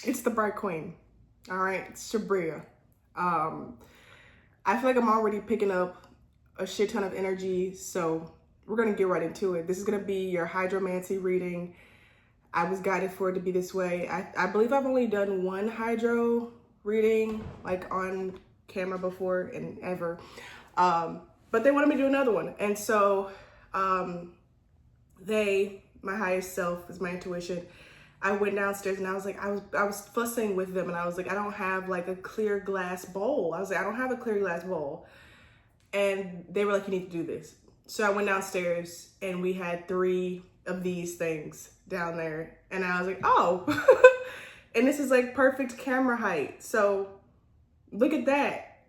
It's the Bright Queen. All right, it's Sabria. I feel like I'm already picking up a shit ton of energy, so we're gonna get right into it. This is gonna be your Hydromancy reading. I was guided for it to be this way. I believe I've only done one hydro reading like on camera before and ever. But they wanted me to do another one. And so my highest self is my intuition. I went downstairs and I was like, I was fussing with them and I was like, I don't have like a clear glass bowl. I was like, I don't have a clear glass bowl. And they were like, you need to do this. So I went downstairs and we had 3 of these things down there. And I was like, oh, and this is like perfect camera height. So look at that.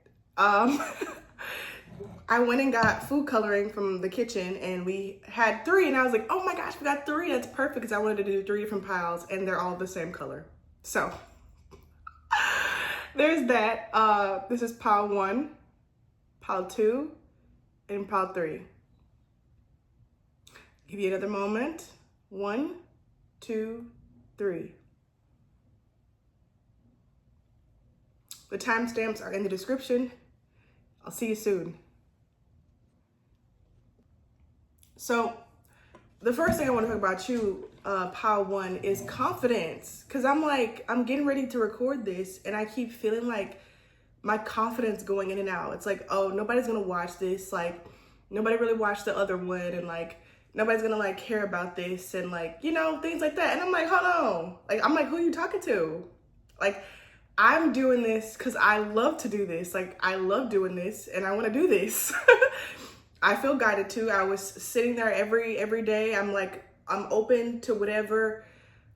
I went and got food coloring from the kitchen and we had 3 and I was like, oh my gosh, we got 3. That's perfect because I wanted to do 3 different piles and they're all the same color. So there's that. This is pile 1, pile 2, and pile 3. Give you another moment. 1, 2, 3. The timestamps are in the description. I'll see you soon. So the first thing I want to talk about you, pile 1, is confidence. Because I'm getting ready to record this and I keep feeling like my confidence going in and out. It's like, oh, nobody's going to watch this. Like, nobody really watched the other one. And like, nobody's going to like care about this. And like, you know, things like that. And I'm like, hold on. Like, I'm like, who are you talking to? Like, I'm doing this because I love to do this. Like, I love doing this and I want to do this. I feel guided to. I was sitting there every day. I'm like, I'm open to whatever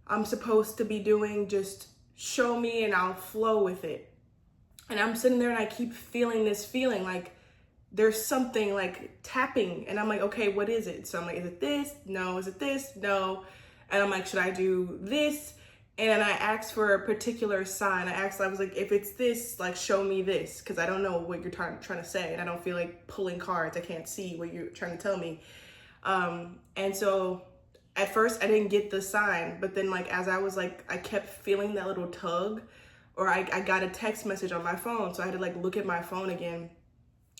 I'm supposed to be doing. Just show me and I'll flow with it. And I'm sitting there and I keep feeling this feeling like there's something like tapping. And I'm like, okay, what is it? So I'm like, is it this? No. Is it this? No. And I'm like, should I do this? And I asked for a particular sign. I was like, if it's this, like, show me this. Because I don't know what you're trying to say. And I don't feel like pulling cards. I can't see what you're trying to tell me. And so at first I didn't get the sign. But then like, as I was like, I kept feeling that little tug. Or I got a text message on my phone. So I had to like look at my phone again.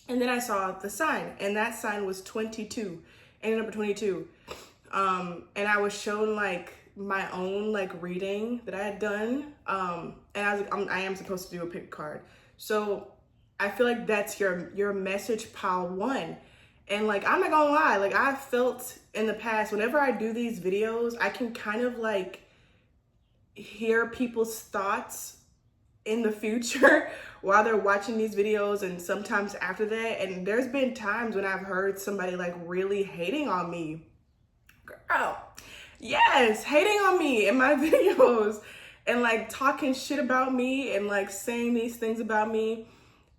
And then I saw the sign. And that sign was 22. Ended up at 22. And I was shown like my own like reading that I had done. And I was like, I am supposed to do a pick card. So I feel like that's your message, pile 1. And like, I'm not gonna lie, like I felt in the past, whenever I do these videos, I can kind of like hear people's thoughts in the future while they're watching these videos and sometimes after that. And there's been times when I've heard somebody like really hating on me. Girl, yes, hating on me in my videos and like talking shit about me and like saying these things about me.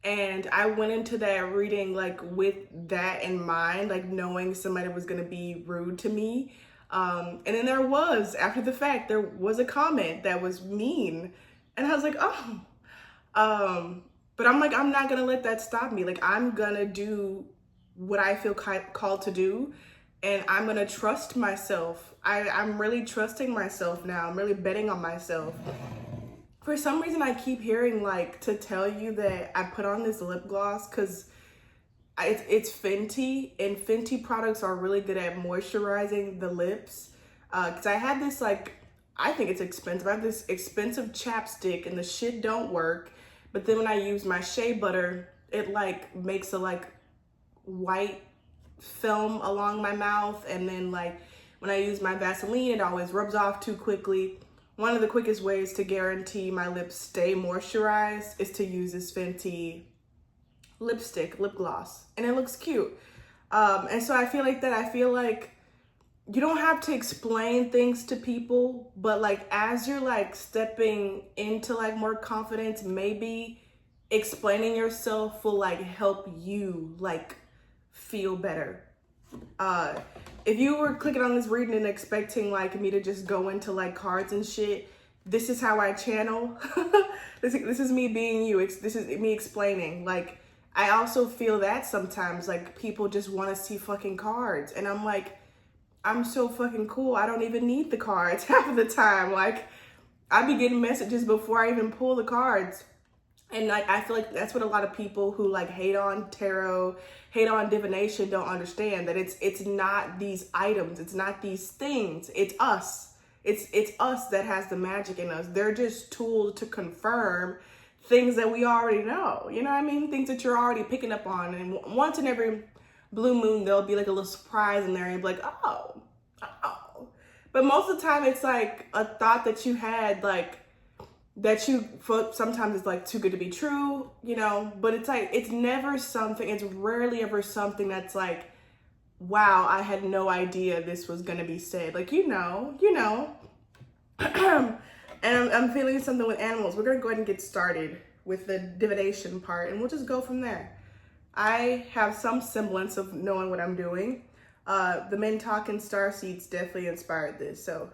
And I went into that reading like with that in mind, like knowing somebody was gonna be rude to me. And then after the fact, there was a comment that was mean. And I was like, oh. But I'm like, I'm not gonna let that stop me. Like, I'm gonna do what I feel called to do. And I'm gonna trust myself. I'm really trusting myself now. I'm really betting on myself. For some reason, I keep hearing like to tell you that I put on this lip gloss because it's Fenty, and Fenty products are really good at moisturizing the lips. Because I had this like, I think it's expensive. I have this expensive chapstick and the shit don't work. But then when I use my shea butter, it like makes a like white film along my mouth. And then like when I use my Vaseline, it always rubs off too quickly. One of the quickest ways to guarantee my lips stay moisturized is to use this Fenty lip gloss. And it looks cute. And so I feel like that. I feel like you don't have to explain things to people, but like as you're like stepping into like more confidence, maybe explaining yourself will like help you like feel better. If you were clicking on this reading and expecting like me to just go into like cards and shit, this is how I channel. This is me being you. This is me explaining. Like, I also feel that sometimes like people just want to see fucking cards, and I'm like, I'm so fucking cool. I don't even need the cards half of the time. Like, I be getting messages before I even pull the cards. And like, I feel like that's what a lot of people who like hate on tarot, hate on divination don't understand, that it's not these items, it's not these things, it's us. It's us that has the magic in us. They're just tools to confirm things that we already know. You know what I mean? Things that you're already picking up on. And once in every blue moon, there'll be like a little surprise in there and you'll be like, oh. But most of the time it's like a thought that you had, like, that you, sometimes it's like too good to be true, you know, but it's like, it's never something, it's rarely ever something that's like, wow, I had no idea this was going to be said. Like, you know. And I'm feeling something with animals. We're going to go ahead and get started with the divination part, and we'll just go from there. I have some semblance of knowing what I'm doing. The Men Talking Starseeds definitely inspired this, so.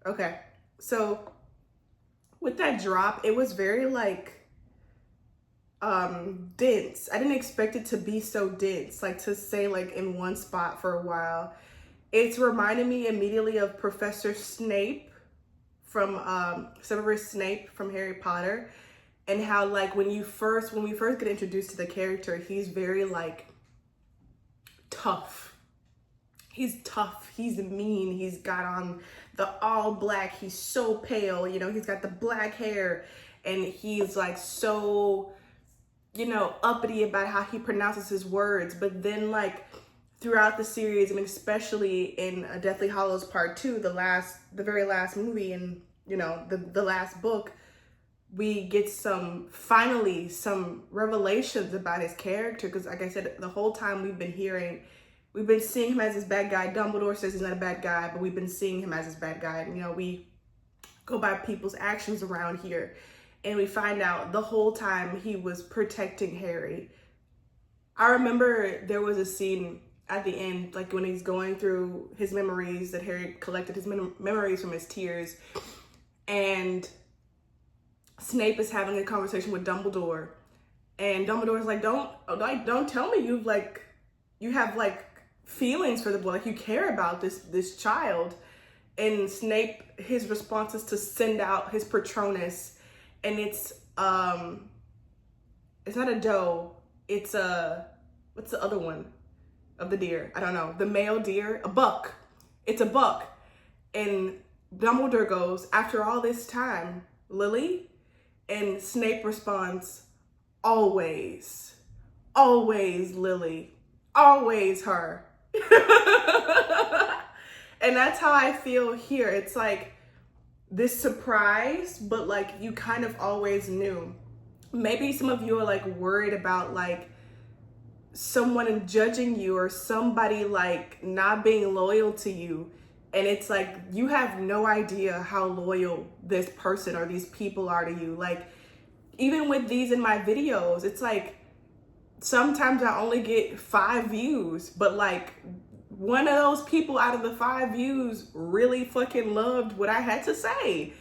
Okay, so with that drop, it was very like, dense. I didn't expect it to be so dense, like to stay like in one spot for a while. It's reminding me immediately of Professor Snape from Severus Snape from Harry Potter, and how like when we first get introduced to the character, he's very like tough. He's tough, he's mean, he's got on the all black, he's so pale, you know, he's got the black hair, and he's like so, you know, uppity about how he pronounces his words. But then like throughout the series, I mean, especially in Deathly Hallows Part 2, the very last movie, and you know, the last book, we get finally some revelations about his character. Because like I said, the whole time we've been seeing him as this bad guy. Dumbledore says he's not a bad guy, but we've been seeing him as this bad guy. And, you know, we go by people's actions around here, and we find out the whole time he was protecting Harry. I remember there was a scene at the end, like when he's going through his memories, that Harry collected his memories from his tears, and Snape is having a conversation with Dumbledore, and Dumbledore's like, don't tell me you have like feelings for the boy, like you care about this child. And Snape, his response is to send out his Patronus, and it's not a doe, it's what's the other one of the deer? I don't know, the male deer, a buck. It's a buck. And Dumbledore goes, after all this time, Lily? And Snape responds, always, always Lily, always her. And that's how I feel here. It's like this surprise, but like you kind of always knew. Maybe some of you are like worried about like someone judging you, or somebody like not being loyal to you. And it's like, you have no idea how loyal this person or these people are to you. Like, even with these in my videos, it's like, sometimes I only get 5 views, but like one of those people out of the 5 views really fucking loved what I had to say.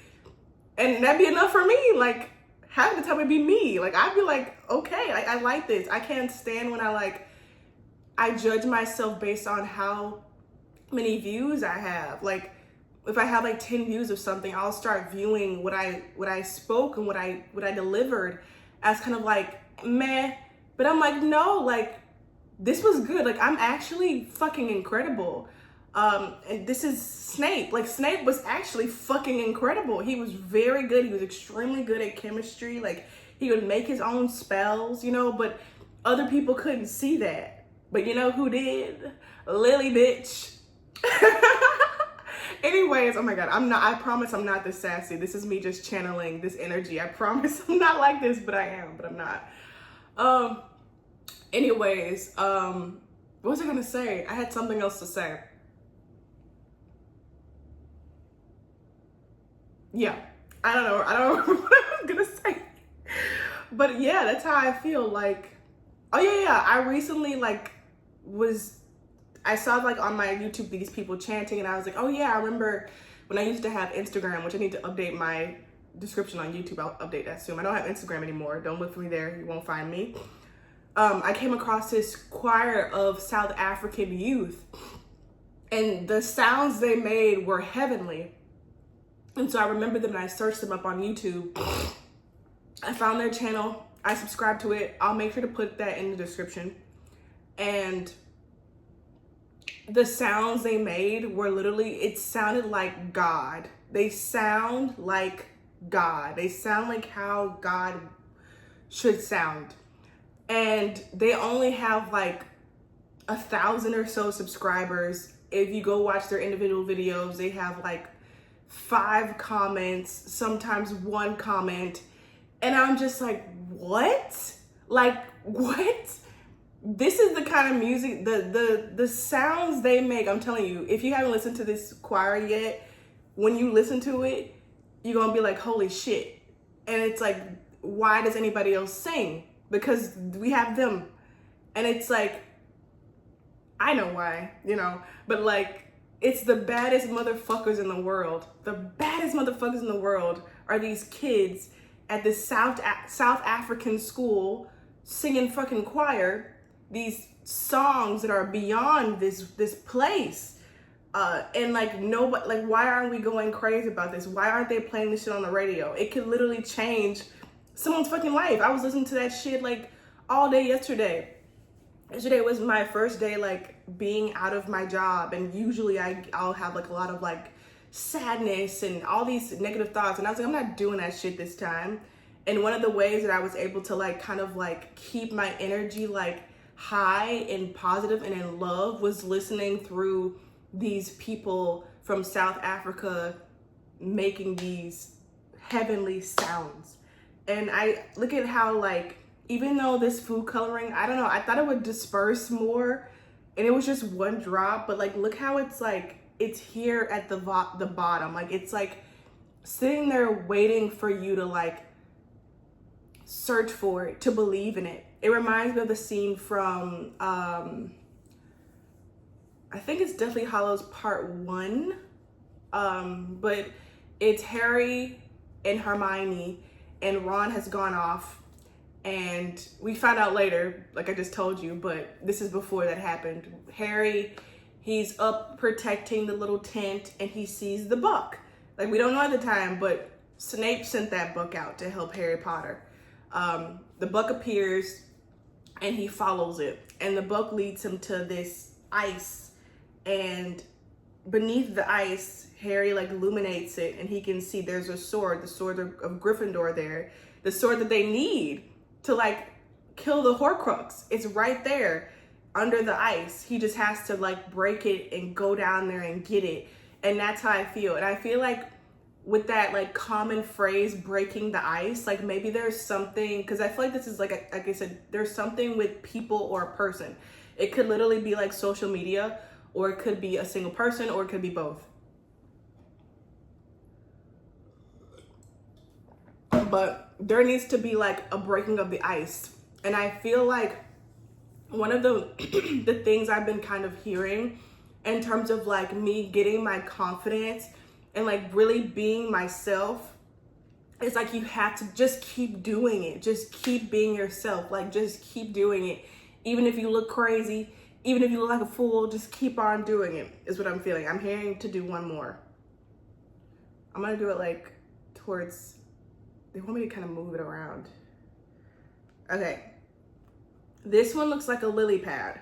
And that'd be enough for me. Like, half the time it'd be me. Like, I'd be like, okay, I like this. I can't stand when I judge myself based on how many views I have. Like, if I have like 10 views of something, I'll start viewing what I spoke and what I delivered as kind of like meh. But I'm like, no, like this was good. Like, I'm actually fucking incredible. And this is Snape. Like, Snape was actually fucking incredible. He was very good. He was extremely good at chemistry. Like, he would make his own spells, you know, but other people couldn't see that. But you know who did? Lily, bitch. Anyways, oh my god, I promise I'm not this sassy. This is me just channeling this energy. I promise I'm not like this, but I am, but I'm not. Anyways, what was I gonna say? I had something else to say. Yeah, I don't know what I was gonna say. But yeah, that's how I feel. Like, oh yeah, I recently I saw like on my YouTube these people chanting, and I was like, oh yeah, I remember when I used to have Instagram, which I need to update my description on YouTube. I'll update that soon. I don't have Instagram anymore. Don't look for me there. You won't find me. I came across this choir of South African youth, and the sounds they made were heavenly. And so I remember them and I searched them up on YouTube. I found their channel. I subscribed to it. I'll make sure to put that in the description. And the sounds they made were literally, it sounded like God. They sound like God. They sound like how God should sound. And they only have like 1,000 or so subscribers. If you go watch their individual videos, they have like 5 comments, sometimes 1 comment. And I'm just like, what? Like, what? This is the kind of music, the sounds they make. I'm telling you, if you haven't listened to this choir yet, when you listen to it, you're gonna be like, holy shit. And it's like, why does anybody else sing? Because we have them. And it's like, I know why, you know, but like, it's the baddest motherfuckers in the world. The baddest motherfuckers in the world are these kids at this South African school singing fucking choir, these songs that are beyond this place. And like, nobody, like, why aren't we going crazy about this? Why aren't they playing this shit on the radio? It could literally change someone's fucking life. I was listening to that shit like all day yesterday. Yesterday was my first day like being out of my job, and usually I'll have like a lot of like sadness and all these negative thoughts, and I was like, I'm not doing that shit this time. And one of the ways that I was able to like kind of like keep my energy like high and positive and in love was listening through these people from South Africa making these heavenly sounds. And I look at how like, even though this food coloring, I don't know, I thought it would disperse more and it was just 1 drop, but like, look how it's like, it's here at the bottom. Like, it's like sitting there waiting for you to like search for it, to believe in it. It reminds me of the scene from, I think it's Deathly Hallows Part 1, but it's Harry and Hermione, and Ron has gone off, and we found out later, like I just told you, but this is before that happened. Harry, he's up protecting the little tent, and he sees the book. Like, we don't know at the time, but Snape sent that book out to help Harry Potter. The book appears, and he follows it, and the book leads him to this ice, and beneath the ice, Harry like illuminates it, and he can see there's a sword, the sword of Gryffindor there, the sword that they need to like kill the Horcrux. It's right there under the ice. He just has to like break it and go down there and get it. And that's how I feel. And I feel like with that like common phrase, breaking the ice, like maybe there's something, because I feel like this is like I said, there's something with people or a person. It could literally be like social media, or it could be a single person, or it could be both. But there needs to be like a breaking of the ice. And I feel like one of the the things I've been kind of hearing in terms of like me getting my confidence and like really being myself, it's like you have to just keep doing it. Just keep being yourself. Like, just keep doing it. Even if you look crazy, even if you look like a fool, just keep on doing it, is what I'm feeling. I'm hearing to do one more. I'm gonna do it like towards, they want me to kind of move it around. Okay. This one looks like a lily pad.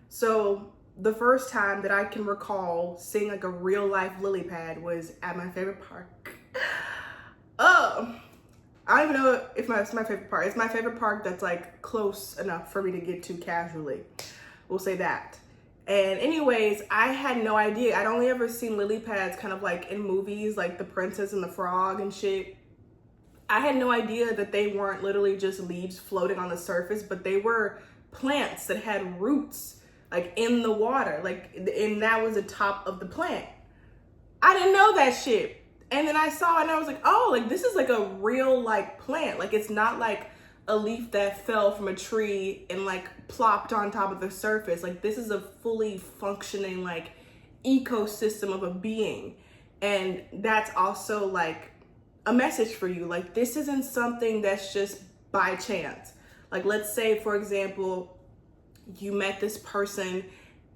So the first time that I can recall seeing like a real life lily pad was at my favorite park. Oh, I don't even know if it's my favorite park. It's my favorite park that's like close enough for me to get to casually. We'll say that. And anyways, I had no idea. I'd only ever seen lily pads kind of like in movies, like The Princess and the Frog and shit. I had no idea that they weren't literally just leaves floating on the surface, but they were plants that had roots like in the water, like, and that was the top of the plant. I didn't know that shit. And then I saw it and I was like, oh, like this is like a real like plant. Like, it's not like a leaf that fell from a tree and like plopped on top of the surface. Like, this is a fully functioning like ecosystem of a being. And that's also like a message for you. Like, this isn't something that's just by chance. Like, let's say, for example, you met this person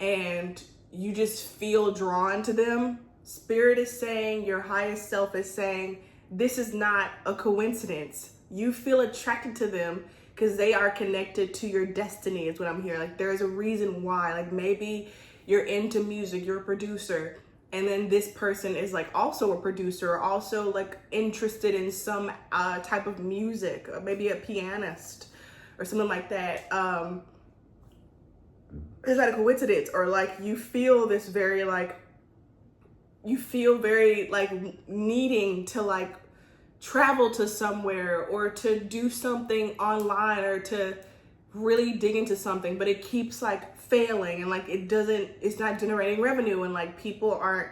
and you just feel drawn to them. Spirit is saying, your highest self is saying, this is not a coincidence. You feel attracted to them because they are connected to your destiny is what I'm hearing. Like there's a reason why. Like maybe you're into music, you're a producer, and then this person is like also a producer, or also like interested in some type of music, or maybe a pianist or something like that. Is that a coincidence? Or like you feel this very like, you feel very like needing to like travel to somewhere or to do something online or to really dig into something, but it keeps like failing and like it's not generating revenue, and like people aren't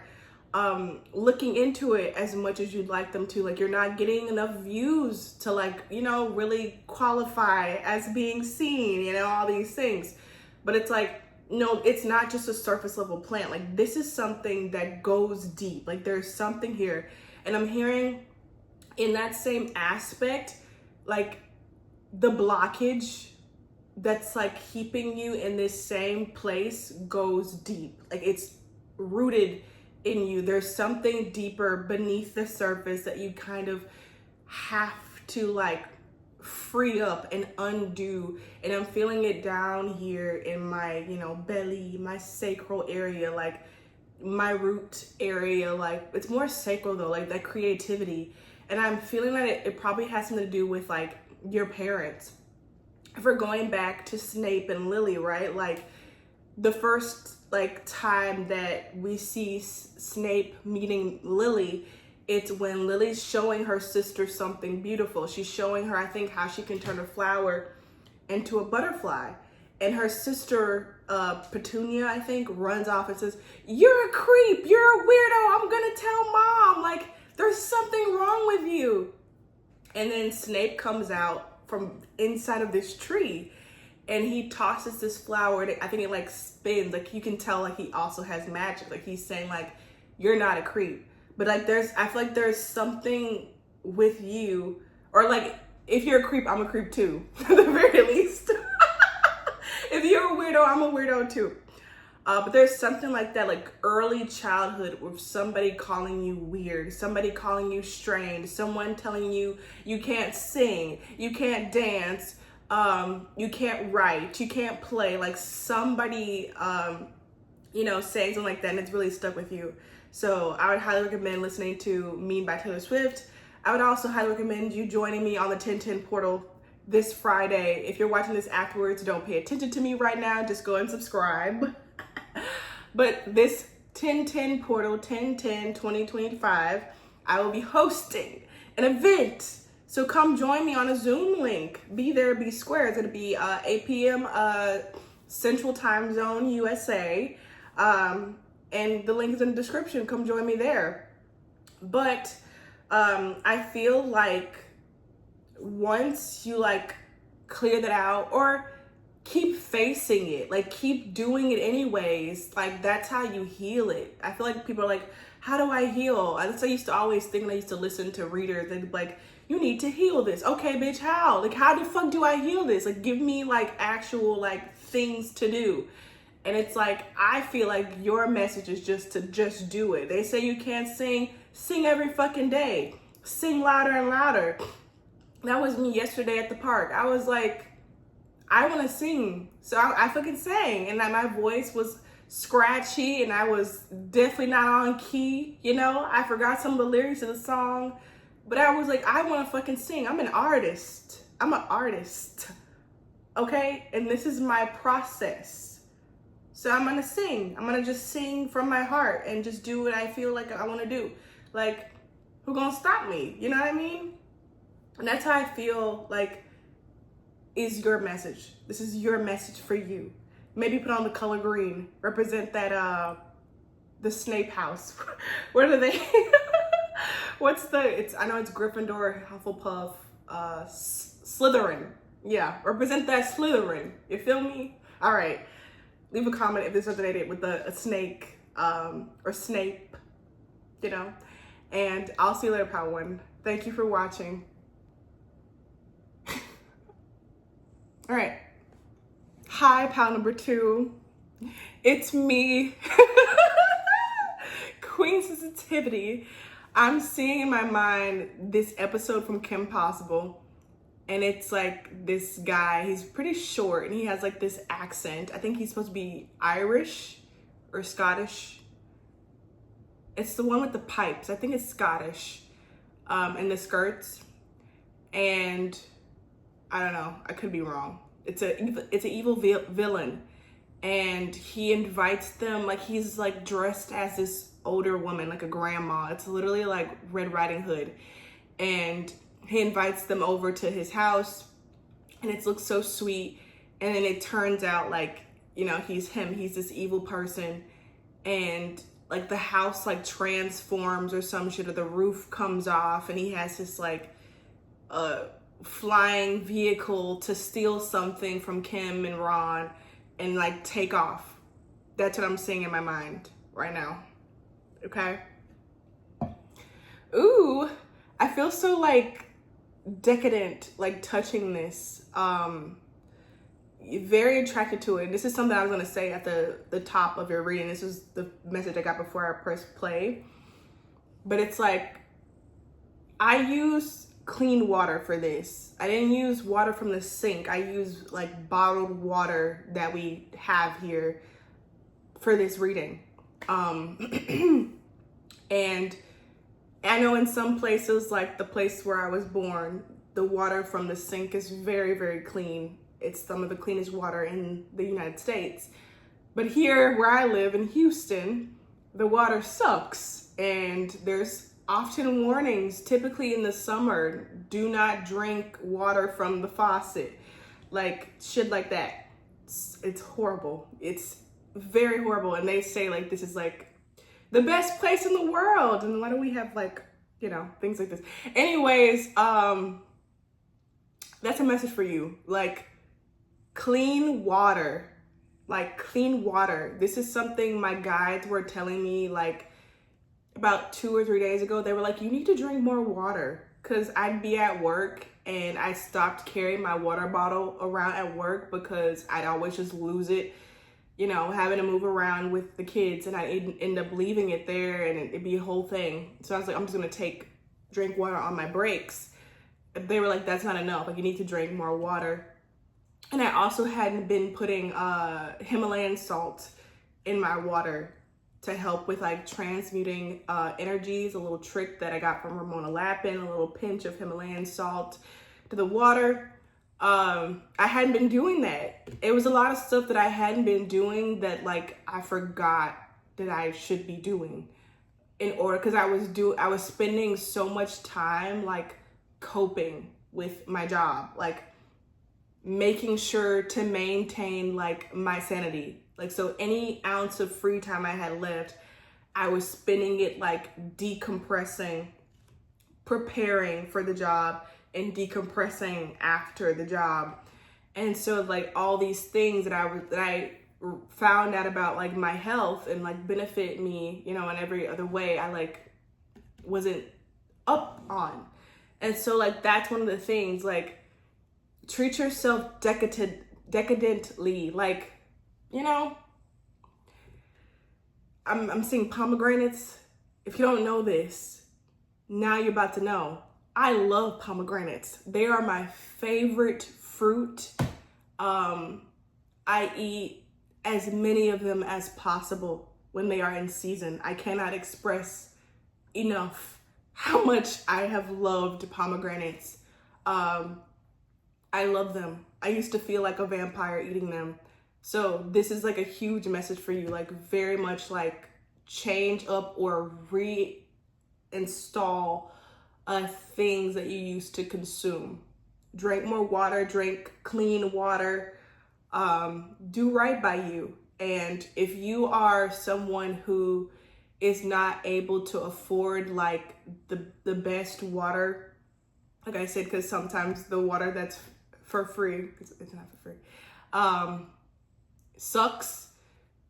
looking into it as much as you'd like them to. Like you're not getting enough views to like, you know, really qualify as being seen, you know, all these things. But it's like, no, it's not just a surface level plant. Like this is something that goes deep. Like there's something here. And I'm hearing in that same aspect, like the blockage that's like keeping you in this same place goes deep. Like it's rooted in you. There's something deeper beneath the surface that you kind of have to like free up and undo. And I'm feeling it down here in my, you know, belly, my sacral area, like my root area. Like it's more sacral though, like that creativity. And I'm feeling that it probably has something to do with like your parents. If we're going back to Snape and Lily, right? Like the first like time that we see Snape meeting Lily, it's when Lily's showing her sister something beautiful. She's showing her, I think, how she can turn a flower into a butterfly. And her sister, Petunia, I think, runs off and says, "You're a creep, you're a weirdo, I'm gonna tell mom. Like, there's something wrong with you." And then Snape comes out from inside of this tree and he tosses this flower. I think it like spins. Like you can tell like he also has magic. Like he's saying like, you're not a creep. But like I feel like there's something with you, or like if you're a creep, I'm a creep too, at the very least. If you're a weirdo, I'm a weirdo too. But there's something like that, like early childhood with somebody calling you weird, somebody calling you strange, someone telling you you can't sing, you can't dance, you can't write, you can't play, like somebody, you know, saying something like that, and it's really stuck with you. So I would highly recommend listening to Mean by Taylor Swift. I would also highly recommend you joining me on the 1010 portal this Friday. If you're watching this afterwards, don't pay attention to me right now, just go and subscribe. But this 1010 portal, 10/10/2025, I will be hosting an event. So come join me on a Zoom link. Be there, be square. It's gonna be 8 p.m. Central Time Zone, USA. And the link is in the description. Come join me there. But I feel like once you like clear that out, or keep facing it, like keep doing it anyways, like that's how you heal it. I feel like people are like, how do I heal? That's what I used to always think when I used to listen to readers. They'd be like, you need to heal this. Okay, bitch, how? Like, how the fuck do I heal this? Like, give me like actual like things to do. And it's like, I feel like your message is just to just do it. They say you can't sing, sing every fucking day. Sing louder and louder. That was me yesterday at the park. I was like, I want to sing. So I fucking sang. And my voice was scratchy and I was definitely not on key. You know, I forgot some of the lyrics of the song. But I was like, I want to fucking sing. I'm an artist. I'm an artist. Okay? And this is my process. So I'm gonna sing. I'm gonna just sing from my heart and just do what I feel like I want to do. Like, who gonna stop me? You know what I mean? And that's how I feel like is your message. This is your message for you. Maybe put on the color green. Represent that, the Snape house. What are they? I know it's Gryffindor, Hufflepuff, Slytherin. Yeah, represent that Slytherin. You feel me? All right. Leave a comment if this resonated with a snake, or Snape, you know. And I'll see you later, Power One. Thank you for watching. All right. Hi, pal number 2. It's me, Queen. green sensitivity, I'm seeing in my mind this episode from Kim Possible. And it's like this guy, he's pretty short and he has like this accent. I think he's supposed to be Irish or Scottish. It's the one with the pipes. I think it's Scottish, and the skirts. And I don't know, I could be wrong. It's an evil villain. And he invites them, like he's like dressed as this older woman, like a grandma. It's literally like Red Riding Hood. And he invites them over to his house and it looks so sweet. And then it turns out like, you know, he's this evil person. And like the house like transforms or some shit, or the roof comes off and he has this like flying vehicle to steal something from Kim and Ron and like take off. That's what I'm seeing in my mind right now. Okay. Ooh, I feel so like decadent, like touching this. Very attracted to it. This is something I was gonna say at the top of your reading. This is the message I got before I pressed play. But it's like, I use clean water for this. I didn't use water from the sink. I use like bottled water that we have here for this reading. And I know in some places, like the place where I was born, the water from the sink is very, very clean. It's some of the cleanest water in the United States. But here where I live in Houston, the water sucks. And there's often warnings, typically in the summer, do not drink water from the faucet. Like shit like that. It's horrible. It's very horrible. And they say like, this is like the best place in the world. And why do we have like, you know, things like this? Anyways, that's a message for you. Like clean water, like clean water. This is something my guides were telling me like about 2 or 3 days ago. They were like, you need to drink more water. Cause I'd be at work and I stopped carrying my water bottle around at work because I'd always just lose it, you know, having to move around with the kids, and I'd end up leaving it there and it'd be a whole thing. So I was like, I'm just gonna drink water on my breaks. They were like, that's not enough. Like you need to drink more water. And I also hadn't been putting Himalayan salt in my water to help with like transmuting energies. A little trick that I got from Ramona Lappin, a little pinch of Himalayan salt to the water. I hadn't been doing that. It was a lot of stuff that I hadn't been doing that like I forgot that I should be doing in order, because I was spending so much time like coping with my job, like making sure to maintain like my sanity. Like, so any ounce of free time I had left, I was spending it like decompressing, preparing for the job, and decompressing after the job. And so like all these things that I found out about like my health and like benefit me, you know, in every other way, I like wasn't up on. And so like that's one of the things, like treat yourself decadently. Like, you know, I'm seeing pomegranates. If you don't know this, now you're about to know. I love pomegranates. They are my favorite fruit. I eat as many of them as possible when they are in season. I cannot express enough how much I have loved pomegranates. I love them. I used to feel like a vampire eating them. So this is like a huge message for you, like very much like change up or reinstall things that you used to consume. Drink more water, drink clean water, do right by you. And if you are someone who is not able to afford like the best water, like I said, because sometimes the water that's for free, it's not for free, sucks,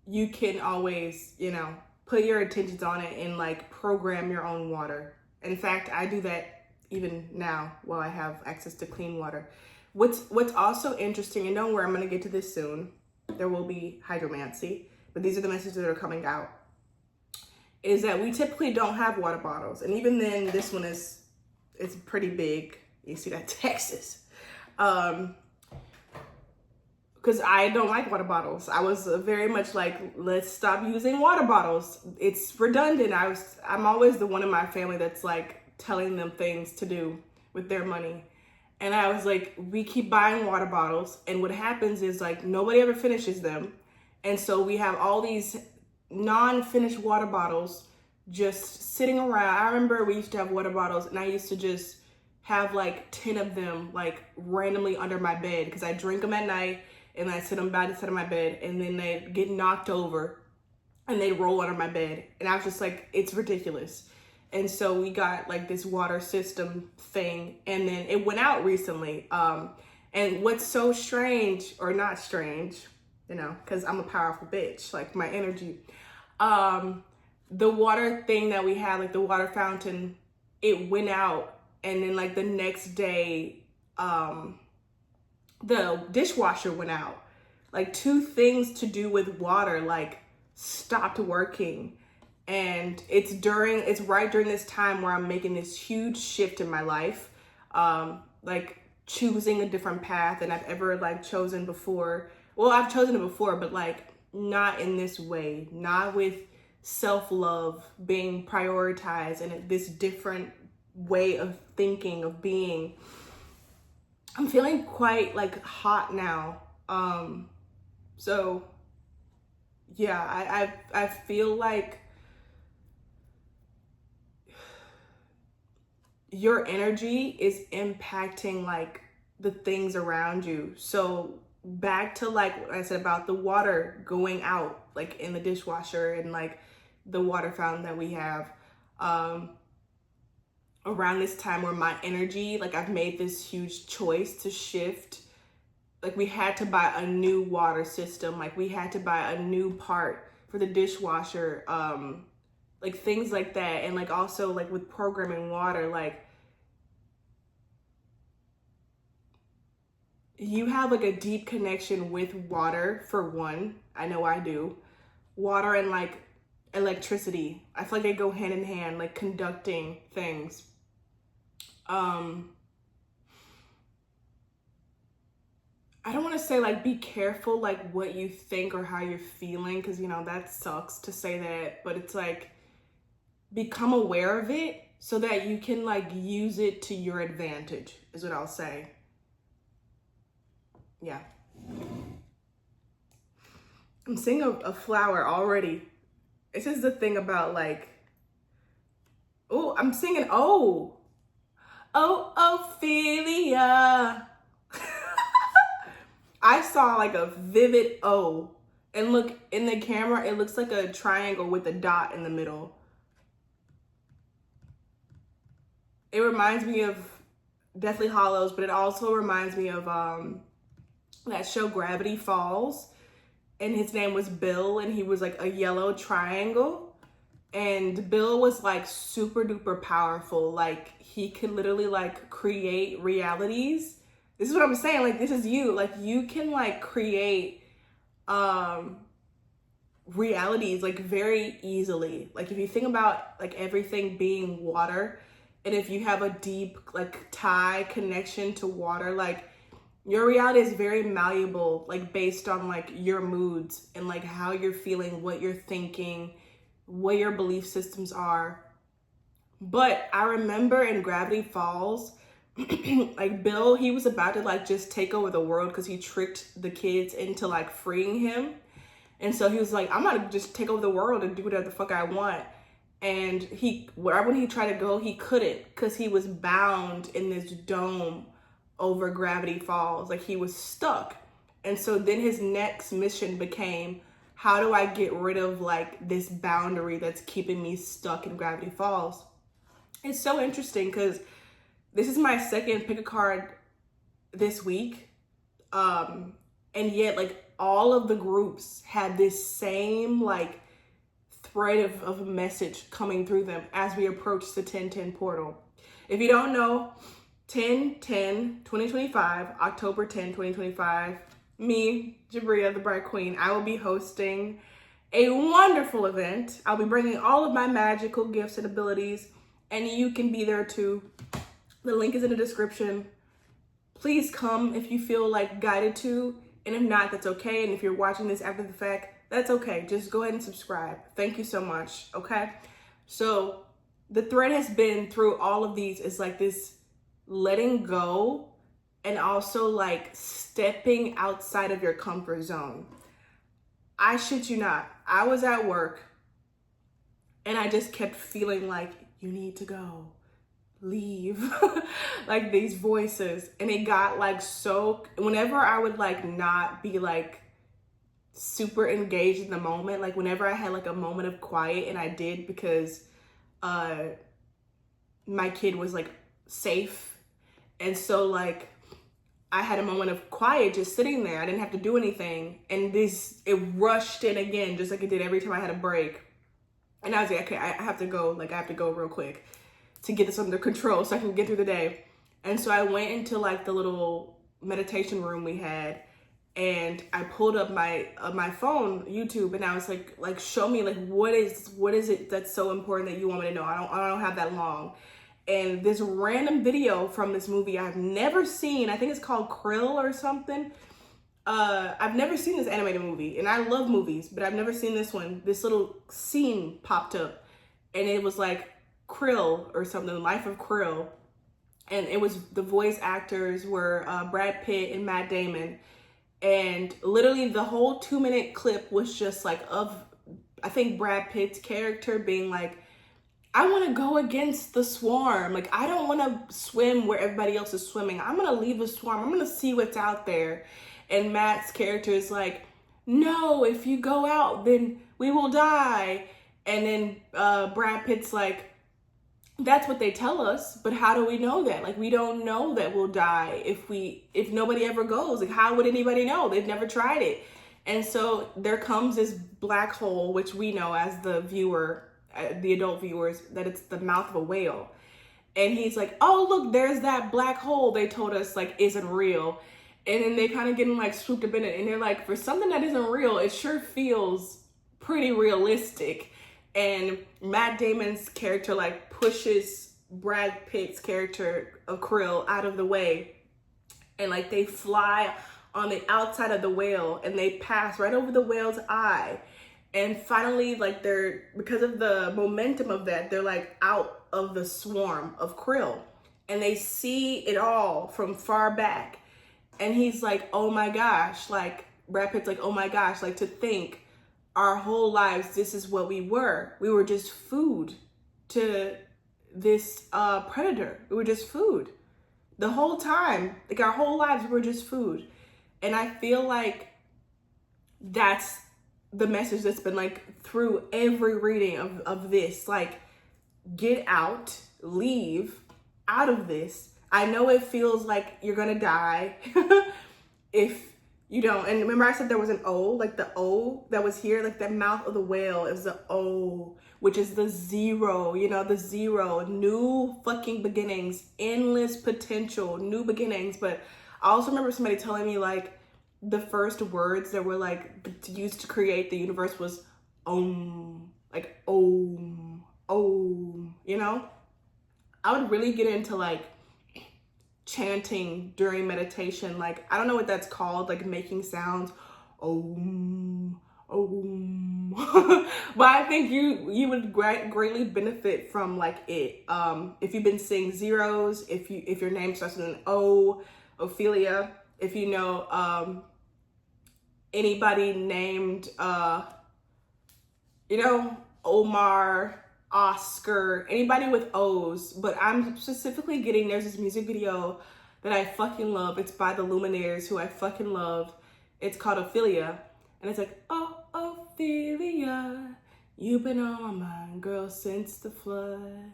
you can always, you know, put your intentions on it and like program your own water. In fact, I do that even now while I have access to clean water. What's also interesting, and don't worry, I'm gonna get to this soon. There will be hydromancy, but these are the messages that are coming out, is that we typically don't have water bottles. And even then, this one is pretty big. You see that, Texas. Because I don't like water bottles. I was very much like, let's stop using water bottles. It's redundant. I'm always the one in my family that's like telling them things to do with their money. And I was like, we keep buying water bottles. And what happens is like, nobody ever finishes them. And so we have all these non-finished water bottles just sitting around. I remember we used to have water bottles and I used to just have like 10 of them like randomly under my bed because I drink them at night and I sit them by the side of my bed and then they get knocked over and they roll under my bed. And I was just like, it's ridiculous. And so we got like this water system thing and then it went out recently. And what's so strange, or not strange, you know, because I'm a powerful bitch, like my energy. The water thing that we had, like the water fountain, it went out. And then like the next day, the dishwasher went out. Like 2 things to do with water, like stopped working. And it's right during this time where I'm making this huge shift in my life. Like choosing a different path than I've ever like chosen before. Well, I've chosen it before, but like not in this way, not with self-love being prioritized and this different way of thinking, of being. I'm feeling quite like hot now. So yeah, I feel like your energy is impacting like the things around you. So back to like what I said about the water going out, like in the dishwasher and like the water fountain that we have, around this time where my energy, like I've made this huge choice to shift. Like we had to buy a new water system. Like we had to buy a new part for the dishwasher, like things like that. And like also like with programming water, like you have like a deep connection with water for one. I know I do. Water and like electricity. I feel like they go hand in hand, like conducting things. I don't want to say like be careful like what you think or how you're feeling, because you know that sucks to say that, but it's like become aware of it so that you can like use it to your advantage is what I'll say. Yeah. I'm seeing a flower already. This is the thing about like, oh, I'm singing oh Ophelia. I saw like a vivid O, and look in the camera, it looks like a triangle with a dot in the middle. It reminds me of Deathly Hallows, but it also reminds me of that show Gravity Falls, and his name was Bill, and he was like a yellow triangle, and Bill was like super duper powerful. Like he could literally like create realities. This is what I'm saying, like this is you. Like you can like create realities like very easily. Like if you think about like everything being water, and if you have a deep like tie connection to water, like your reality is very malleable, like based on like your moods and like how you're feeling, what you're thinking, what your belief systems are. But I remember in Gravity Falls, like Bill, he was about to like just take over the world because he tricked the kids into like freeing him. And so he was like, I'm gonna just take over the world and do whatever the fuck I want. And when he tried to go, he couldn't because he was bound in this dome over Gravity Falls. Like he was stuck. And so then his next mission became, how do I get rid of like this boundary that's keeping me stuck in Gravity Falls? It's so interesting because this is my second pick a card this week. And yet like all of the groups had this same like thread of a message coming through them as we approach the 10/10 portal. If you don't know, 10/10/2025, October 10, 2025, me, Jabria, the Bright Queen, I will be hosting a wonderful event. I'll be bringing all of my magical gifts and abilities, and you can be there too. The link is in the description. Please come if you feel like guided to, and if not, that's okay. And if you're watching this after the fact, that's okay. Just go ahead and subscribe. Thank you so much, okay? So the thread has been through all of these is like this letting go and also like stepping outside of your comfort zone. I shit you not. I was at work and I just kept feeling like, you need to go, leave, like these voices. And it got like so, whenever I would like not be like super engaged in the moment, like whenever I had like a moment of quiet, and I did because my kid was like safe. And so like I had a moment of quiet just sitting there. I didn't have to do anything. And it rushed in again, just like it did every time I had a break. And I was like, okay, I have to go. Like I have to go real quick to get this under control so I can get through the day. And so I went into like the little meditation room we had, and I pulled up my phone, YouTube, and I was like, show me like what is it that's so important that you want me to know? I don't have that long. And this random video from this movie I've never seen, I think it's called Krill or something. I've never seen this animated movie, and I love movies, but I've never seen this one. This little scene popped up, and it was like Krill or something, The Life of Krill. And it was, the voice actors were Brad Pitt and Matt Damon. And literally the whole 2-minute clip was just like of, I think Brad Pitt's character being like, I want to go against the swarm. Like, I don't want to swim where everybody else is swimming. I'm going to leave the swarm. I'm going to see what's out there. And Matt's character is like, no, if you go out, then we will die. And then Brad Pitt's like, that's what they tell us, but how do we know that? Like, we don't know that we'll die if nobody ever goes. Like, how would anybody know? They've never tried it. And so there comes this black hole, which we know as the viewer, the adult viewers, that it's the mouth of a whale. And he's like, oh, look, there's that black hole they told us like isn't real. And then they kind of getting like swooped up in it. And they're like, for something that isn't real, it sure feels pretty realistic. And Matt Damon's character like pushes Brad Pitt's character of Krill out of the way. And like they fly on the outside of the whale and they pass right over the whale's eye. And finally, like because of the momentum of that, they're like out of the swarm of krill, and they see it all from far back. And he's like, oh my gosh, like Brad Pitt's like, oh my gosh, like to think our whole lives, this is what we were. We were just food to this predator. We were just food the whole time. Like our whole lives, we were just food. And I feel like that's the message that's been like through every reading of this. Like, get out, leave out of this. I know it feels like you're gonna die if you don't. And remember I said there was an O, like the O that was here, like the mouth of the whale is the O, which is the zero, you know, the zero, new fucking beginnings, endless potential, new beginnings. But I also remember somebody telling me like the first words that were like used to create the universe was Om, like Om, Om, you know? I would really get into like chanting during meditation. Like, I don't know what that's called, like making sounds, Om, Om. But I think you would greatly benefit from like it. If you've been seeing zeros, if your name starts with an O, Ophelia, if you know anybody named you know, Omar, Oscar, anybody with O's. But I'm specifically getting, there's this music video that I fucking love. It's by the Lumineers, who I fucking love. It's called Ophelia. And it's like, oh, Ophelia, you've been on my mind, girl, since the flood.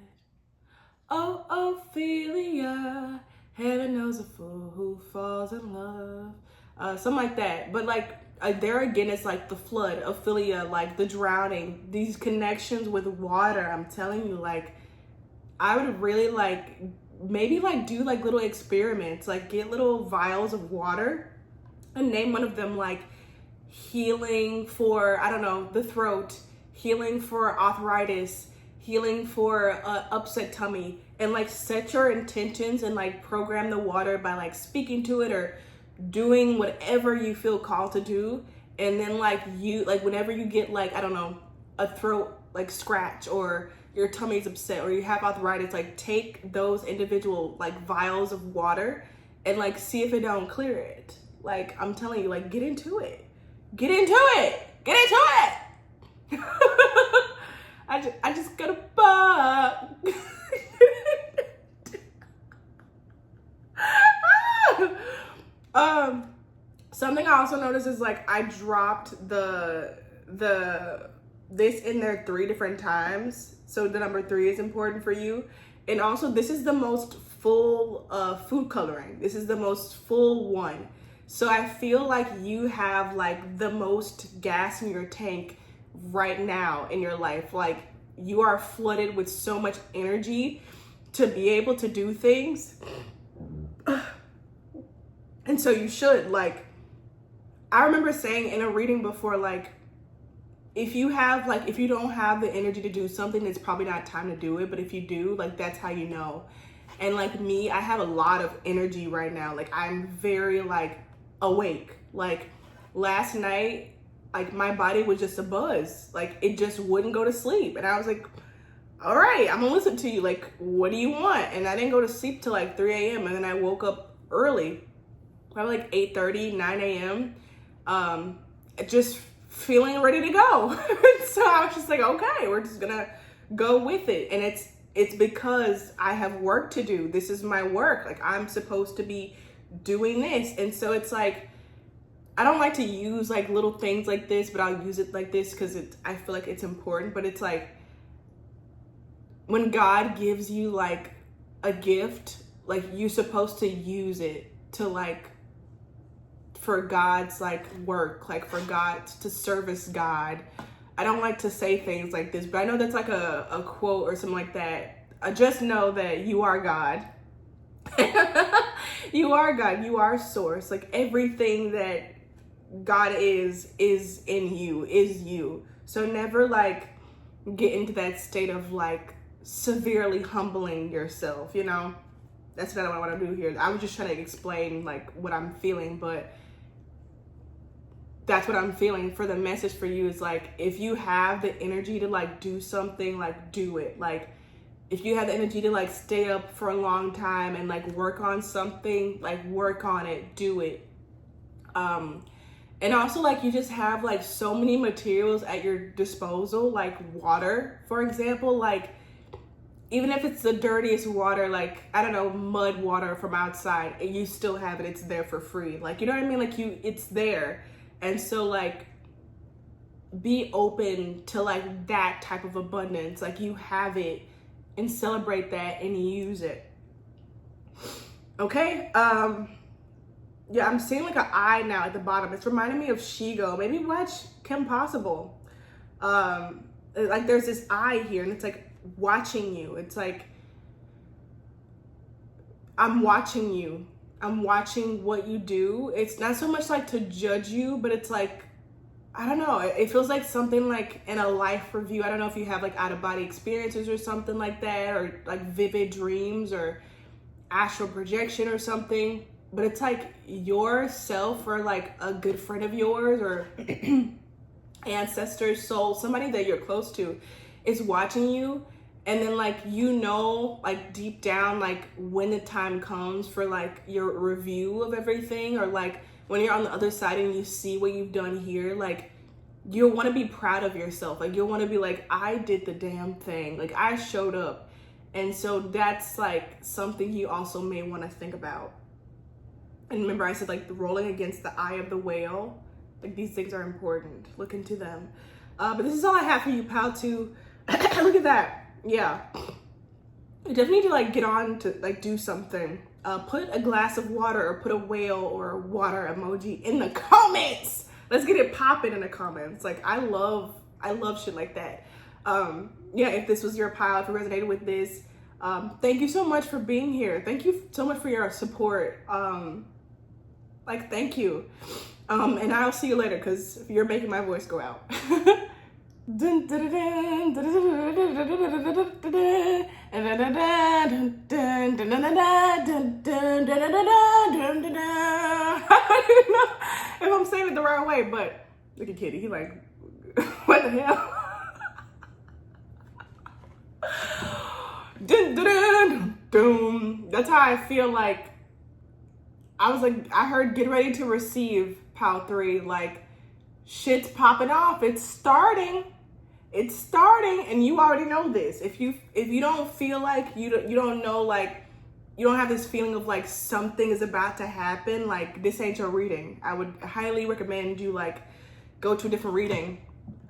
Oh, Ophelia, heaven knows a fool who falls in love. Something like that. But like, there again, it's like the flood, Ophelia, like the drowning, these connections with water. I'm telling you, like, I would really like, maybe like do like little experiments, like get little vials of water and name one of them like healing for, I don't know, the throat, healing for arthritis, healing for upset tummy, and like set your intentions and like program the water by like speaking to it or doing whatever you feel called to do. And then like whenever you get like, I don't know, a throat like scratch or your tummy's upset or you have arthritis, like take those individual like vials of water and like see if it don't clear it. Like I'm telling you, like get into it. Get into it. Get into it. I just gotta fuck. Something I also noticed is like I dropped this in there 3 different times. So the number 3 is important for you. And also this is the most full food coloring. This is the most full one. So I feel like you have like the most gas in your tank right now in your life. Like you are flooded with so much energy to be able to do things. And so you should, like, I remember saying in a reading before, like, if you don't have the energy to do something, it's probably not time to do it. But if you do, like, that's how you know. And like me, I have a lot of energy right now. Like I'm very like awake. Like last night, like my body was just a buzz. Like it just wouldn't go to sleep. And I was like, all right, I'm gonna listen to you. Like, what do you want? And I didn't go to sleep till like 3 a.m. And then I woke up early, probably like 8:30, 9 a.m. Just feeling ready to go. So I was just like, okay, we're just gonna go with it. And it's because I have work to do. This is my work. Like I'm supposed to be doing this. And so it's like, I don't like to use like little things like this, but I'll use it like this because I feel like it's important. But it's like when God gives you like a gift, like you're supposed to use it to like for God's like work, like for God to service God. I don't like to say things like this, but I know that's like a quote or something like that. I just know that you are God. You are God. You are source. Like everything that God is in you, is you. So never like get into that state of like severely humbling yourself, you know? That's not what I want to do here. I was just trying to explain like what I'm feeling, but that's what I'm feeling. For the message for you is like, if you have the energy to like do something, like do it. Like if you have the energy to like stay up for a long time and like work on something, like work on it, do it. And also like you just have like so many materials at your disposal, like water, for example, like even if it's the dirtiest water, like, I don't know, mud water from outside, and you still have it, it's there for free. Like, you know what I mean? Like it's there. And so like be open to like that type of abundance. Like you have it and celebrate that and use it. Okay. Yeah, I'm seeing like an eye now at the bottom. It's reminding me of Shigo. Maybe watch Kim Possible. Like there's this eye here and it's like watching you. It's like, I'm watching you. I'm watching what you do. It's not so much like to judge you, but it's like, I don't know. It feels like something like in a life review. I don't know if you have like out of body experiences or something like that, or like vivid dreams or astral projection or something. But it's like yourself or like a good friend of yours or ancestors, soul, somebody that you're close to is watching you. And then like, you know, like deep down, like when the time comes for like your review of everything, or like when you're on the other side and you see what you've done here, like you'll want to be proud of yourself. Like you'll want to be like, I did the damn thing. Like I showed up. And so that's like something you also may want to think about. And remember I said like the rolling against the eye of the whale. Like these things are important. Look into them. But this is all I have for you, pal, too. Look at that. Yeah, you definitely need to like get on to like do something. Put a glass of water or put a whale or a water emoji in the comments. Let's get it popping in the comments. Like I love shit like that. Yeah, if this was your pile, if you resonated with this, thank you so much for being here. Thank you so much for your support. Like thank you. And I'll see you later because you're making my voice go out. I don't even know if I'm saying it the right way, but look at Kitty. He like, what the hell? That's how I feel like. I was like, I heard Get Ready to Receive, POW 3, like, shit's popping off. It's starting. It's starting, and you already know this. If you don't feel like, you don't know, like, you don't have this feeling of, like, something is about to happen, like, this ain't your reading. I would highly recommend you, like, go to a different reading.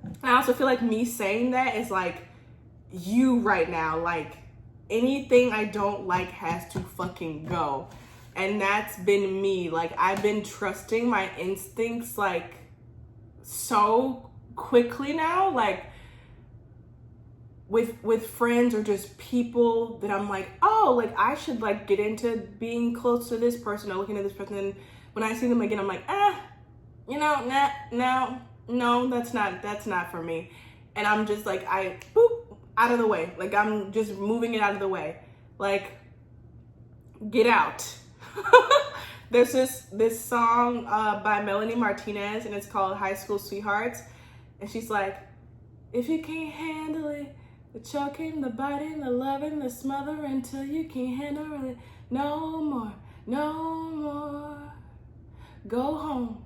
And I also feel like me saying that is, like, you right now, like, anything I don't like has to fucking go. And that's been me. Like, I've been trusting my instincts, like, so quickly now. Like, with friends or just people that I'm like, oh, like, I should, like, get into being close to this person or looking at this person. And when I see them again, I'm like, you know, no, that's not for me. And I'm just like, boop, out of the way. Like, I'm just moving it out of the way. Like, get out. There's this song by Melanie Martinez, and it's called High School Sweethearts. And she's like, if you can't handle it, the choking, the biting, the loving, the smothering, till you can't handle it no more, go home.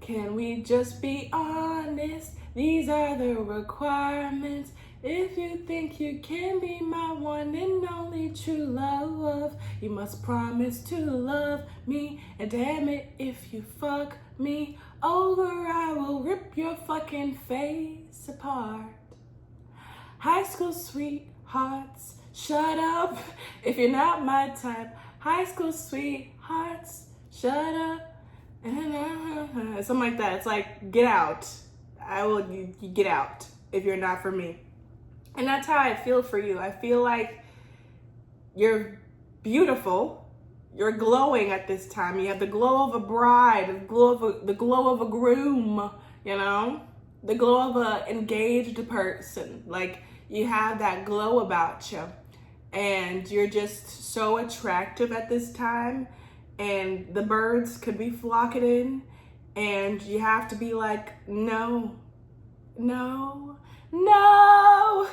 Can we just be honest? These are the requirements. If you think you can be my one and only true love, you must promise to love me. And damn it, if you fuck me over, I will rip your fucking face apart. High school sweethearts, shut up if you're not my type. High school sweethearts, shut up. Something like that. It's like, get out. You get out if you're not for me. And that's how I feel for you. I feel like you're beautiful. You're glowing at this time. You have the glow of a bride, the glow of a groom, you know? The glow of a engaged person. Like, you have that glow about you. And you're just so attractive at this time. And the birds could be flocking in. And you have to be like, no. Like, no.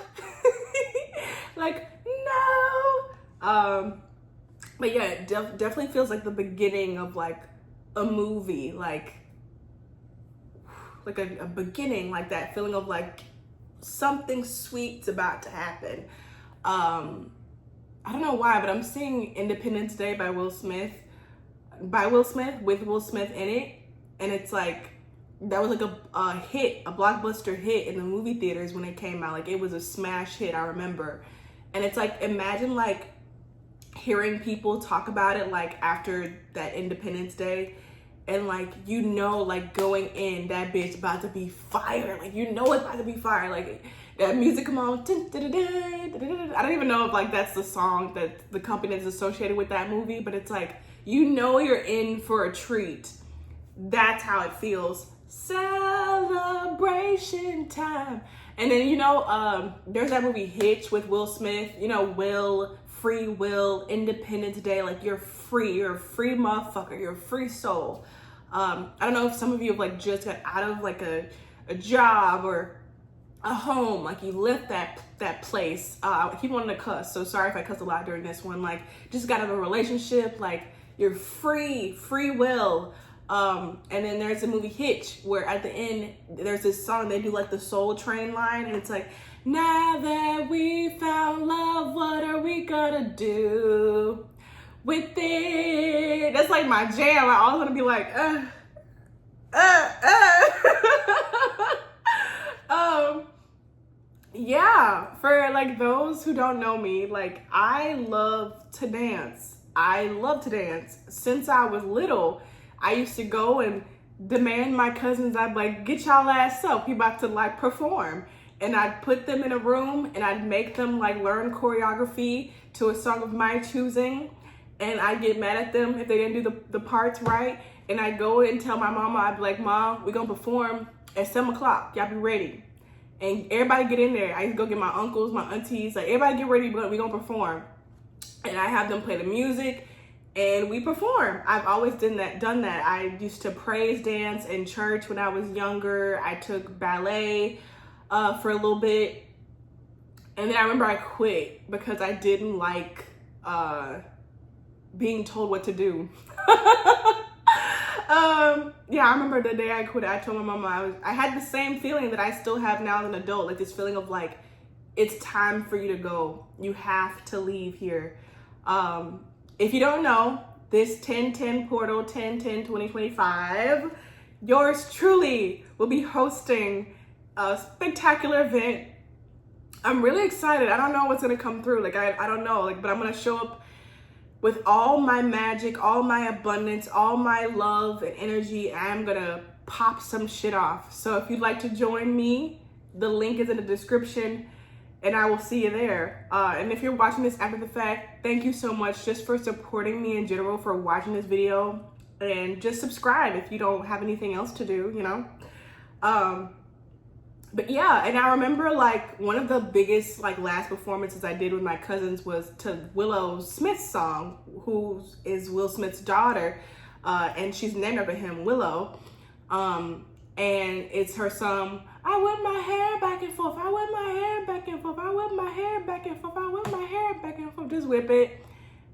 But yeah, it definitely feels like the beginning of like a movie, like a beginning, like that feeling of like something sweet's about to happen. I don't know why, but I'm seeing Independence Day by Will Smith, with Will Smith in it. And it's like, that was like a hit, a blockbuster hit in the movie theaters when it came out. Like, it was a smash hit, I remember. And it's like, imagine like hearing people talk about it like after that Independence Day, and like, you know, like going in, that bitch about to be fire. Like, you know it's about to be fire. Like, that music come on. I don't even know if like that's the song that the company is associated with that movie, but it's like, you know you're in for a treat. That's how it feels. Celebration time. And then, you know, there's that movie Hitch with Will Smith. You know, free will, Independence Day. Like, you're free. You're a free motherfucker. You're a free soul. I don't know if some of you have like just got out of like a job or a home. Like, you left that place. I keep wanting to cuss, so sorry if I cuss a lot during this one. Like, just got out of a relationship. Like, you're free will. And then there's the movie Hitch, where at the end, there's this song, they do like the Soul Train line, and it's like, now that we found love, what are we gonna do with it? That's like my jam. I always wanna be like, yeah, for like those who don't know me, like, I love to dance. Since I was little. I used to go and demand my cousins, I'd like, get y'all ass up, you about to like perform. And I'd put them in a room and I'd make them like learn choreography to a song of my choosing. and I get mad at them if they didn't do the parts right. And I go and tell my mama, I'd be like, Mom, we're gonna perform at 7 o'clock. Y'all be ready. And everybody get in there. I used to go get my uncles, my aunties, like everybody get ready, but we gonna perform. And I have them play the music and we perform. I've always done that. I used to praise dance in church when I was younger. I took ballet for a little bit. And then I remember I quit because I didn't like being told what to do. Yeah, I remember the day I quit, I told my mama, I had the same feeling that I still have now as an adult, like this feeling of like, it's time for you to go. You have to leave here. If you don't know, this 10/10 portal, 10/10/2025, yours truly will be hosting a spectacular event. I'm really excited. I don't know what's gonna come through. Like, I don't know, like, but I'm gonna show up with all my magic, all my abundance, all my love and energy. I'm gonna pop some shit off. So if you'd like to join me, the link is in the description and I will see you there. And if you're watching this after the fact, thank you so much just for supporting me in general, for watching this video, and just subscribe if you don't have anything else to do, you know? But yeah, and I remember like one of the biggest like last performances I did with my cousins was to Willow Smith's song, who is Will Smith's daughter, and she's named after him, Willow. And it's her song, I whip my hair back and forth, I whip my hair back and forth, I whip my hair back and forth, I whip my hair back and forth, just whip it.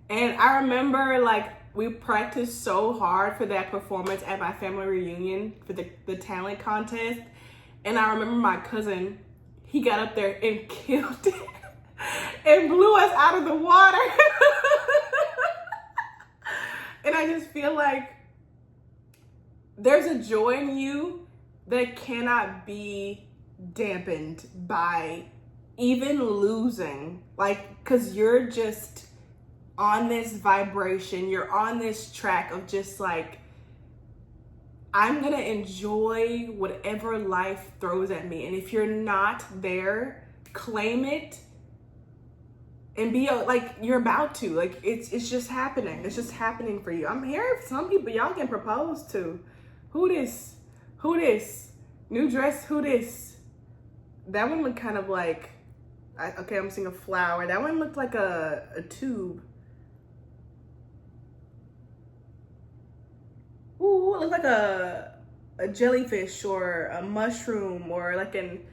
And I remember like we practiced so hard for that performance at my family reunion for the talent contest. And I remember my cousin, he got up there and killed it and blew us out of the water. And I just feel like there's a joy in you that cannot be dampened by even losing. Like, cause you're just on this vibration, you're on this track of just like, I'm gonna enjoy whatever life throws at me. And if you're not there, claim it and be like, you're about to, like, it's just happening. It's just happening for you. I'm here for some people y'all can propose to. Who this? New dress, who this? That one looked kind of like, okay, I'm seeing a flower. That one looked like a tube. Ooh, it looks like a jellyfish or a mushroom or like an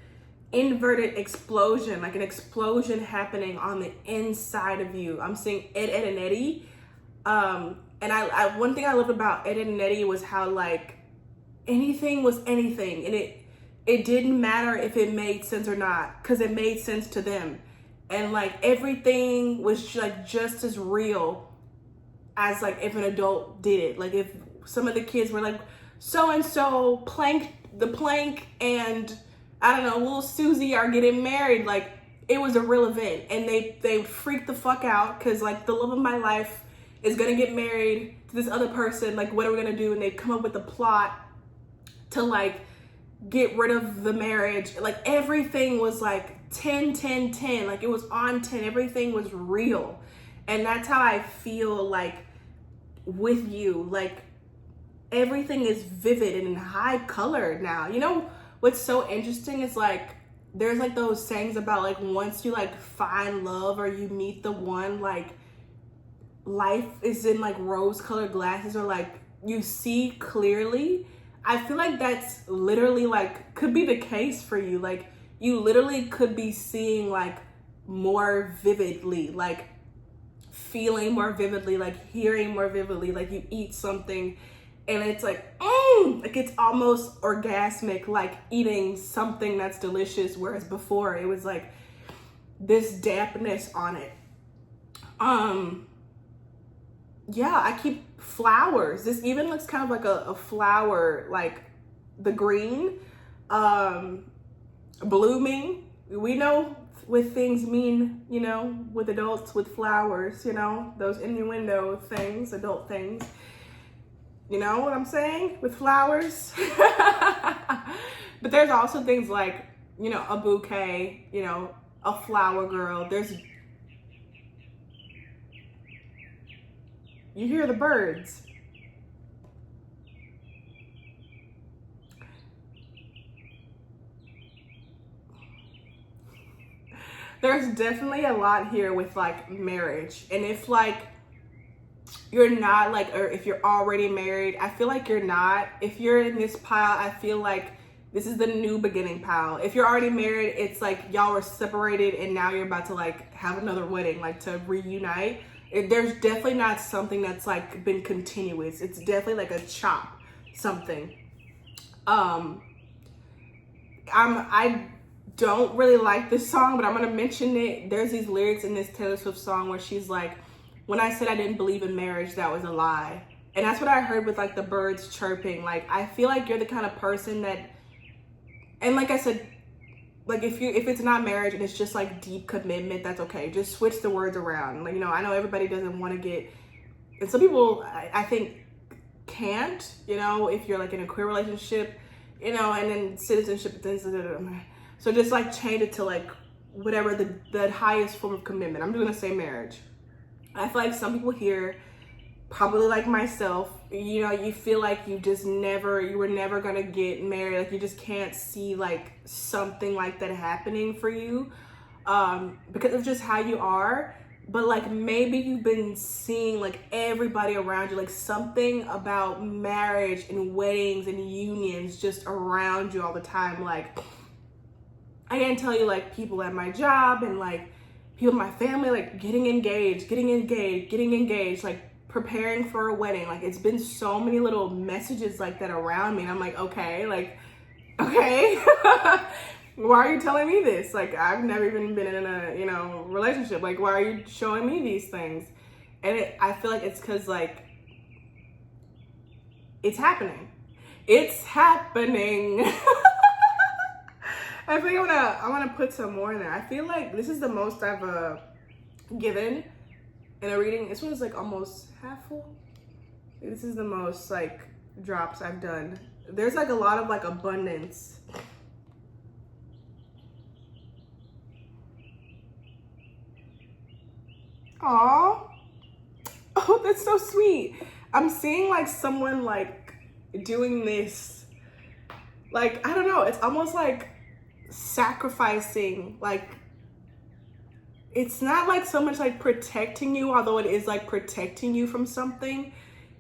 inverted explosion, like an explosion happening on the inside of you. I'm seeing Ed, and Eddie. And I one thing I loved about Ed, and Eddie was how like anything was anything, and it didn't matter if it made sense or not, because it made sense to them. And like everything was like just as real as like if an adult did it. Like if some of the kids were like, so-and-so the plank and I don't know, little Susie are getting married. Like it was a real event, and they freaked the fuck out because like the love of my life is gonna get married to this other person. Like what are we gonna do? And they come up with a plot to like get rid of the marriage. Like everything was like 10. Like it was on 10. Everything was real. And that's how I feel like with you. Like everything is vivid and high colored now. You know what's so interesting is like there's like those sayings about like once you like find love or you meet the one, like life is in like rose colored glasses, or like you see clearly. I feel like that's literally like could be the case for you. Like you literally could be seeing like more vividly, like feeling more vividly, like hearing more vividly. Like you eat something and it's like it's almost orgasmic, like eating something that's delicious, whereas before it was like this dampness on it. Yeah, I keep flowers. This even looks kind of like a flower, like the green, blooming. We know what things mean, you know, with adults, with flowers, you know, those innuendo things, adult things. You know what I'm saying? With flowers. But there's also things like, you know, a bouquet, you know, a flower girl. You hear the birds. There's definitely a lot here with like marriage. And if like you're not like, or if you're already married, I feel like you're not. If you're in this pile, I feel like this is the new beginning pile. If you're already married, it's like y'all were separated and now you're about to like have another wedding, like to reunite. There's definitely not something that's like been continuous. It's definitely like a chop something. I don't really like this song, but I'm gonna mention it. There's these lyrics in this Taylor Swift song where she's like, when I said I didn't believe in marriage, that was a lie. And that's what I heard with like the birds chirping. Like, I feel like you're the kind of person that, and like I said, like if it's not marriage and it's just like deep commitment, that's okay. Just switch the words around. Like, you know, I know everybody doesn't want to get, and some people I think can't, you know, if you're like in a queer relationship, you know, and then citizenship, so just like change it to like whatever the highest form of commitment. I'm just gonna say marriage. I feel like some people here, probably like myself, you know, you feel like you were never gonna get married. Like you just can't see like something like that happening for you because of just how you are. But like maybe you've been seeing like everybody around you, like something about marriage and weddings and unions just around you all the time. Like I can't tell you, like people at my job and like people in my family, like getting engaged, like preparing for a wedding. Like it's been so many little messages like that around me. And I'm like, okay. Why are you telling me this? Like, I've never even been in a, you know, relationship. Like, why are you showing me these things? And I feel like it's because, like, it's happening. It's happening. I think I want to put some more in there. I feel like this is the most I've given in a reading. This one's like almost half full. This is the most like drops I've done. There's like a lot of like abundance. Aww. Oh, that's so sweet. I'm seeing like someone like doing this. Like, I don't know. It's almost like sacrificing. Like, it's not like so much like protecting you, although it is like protecting you from something.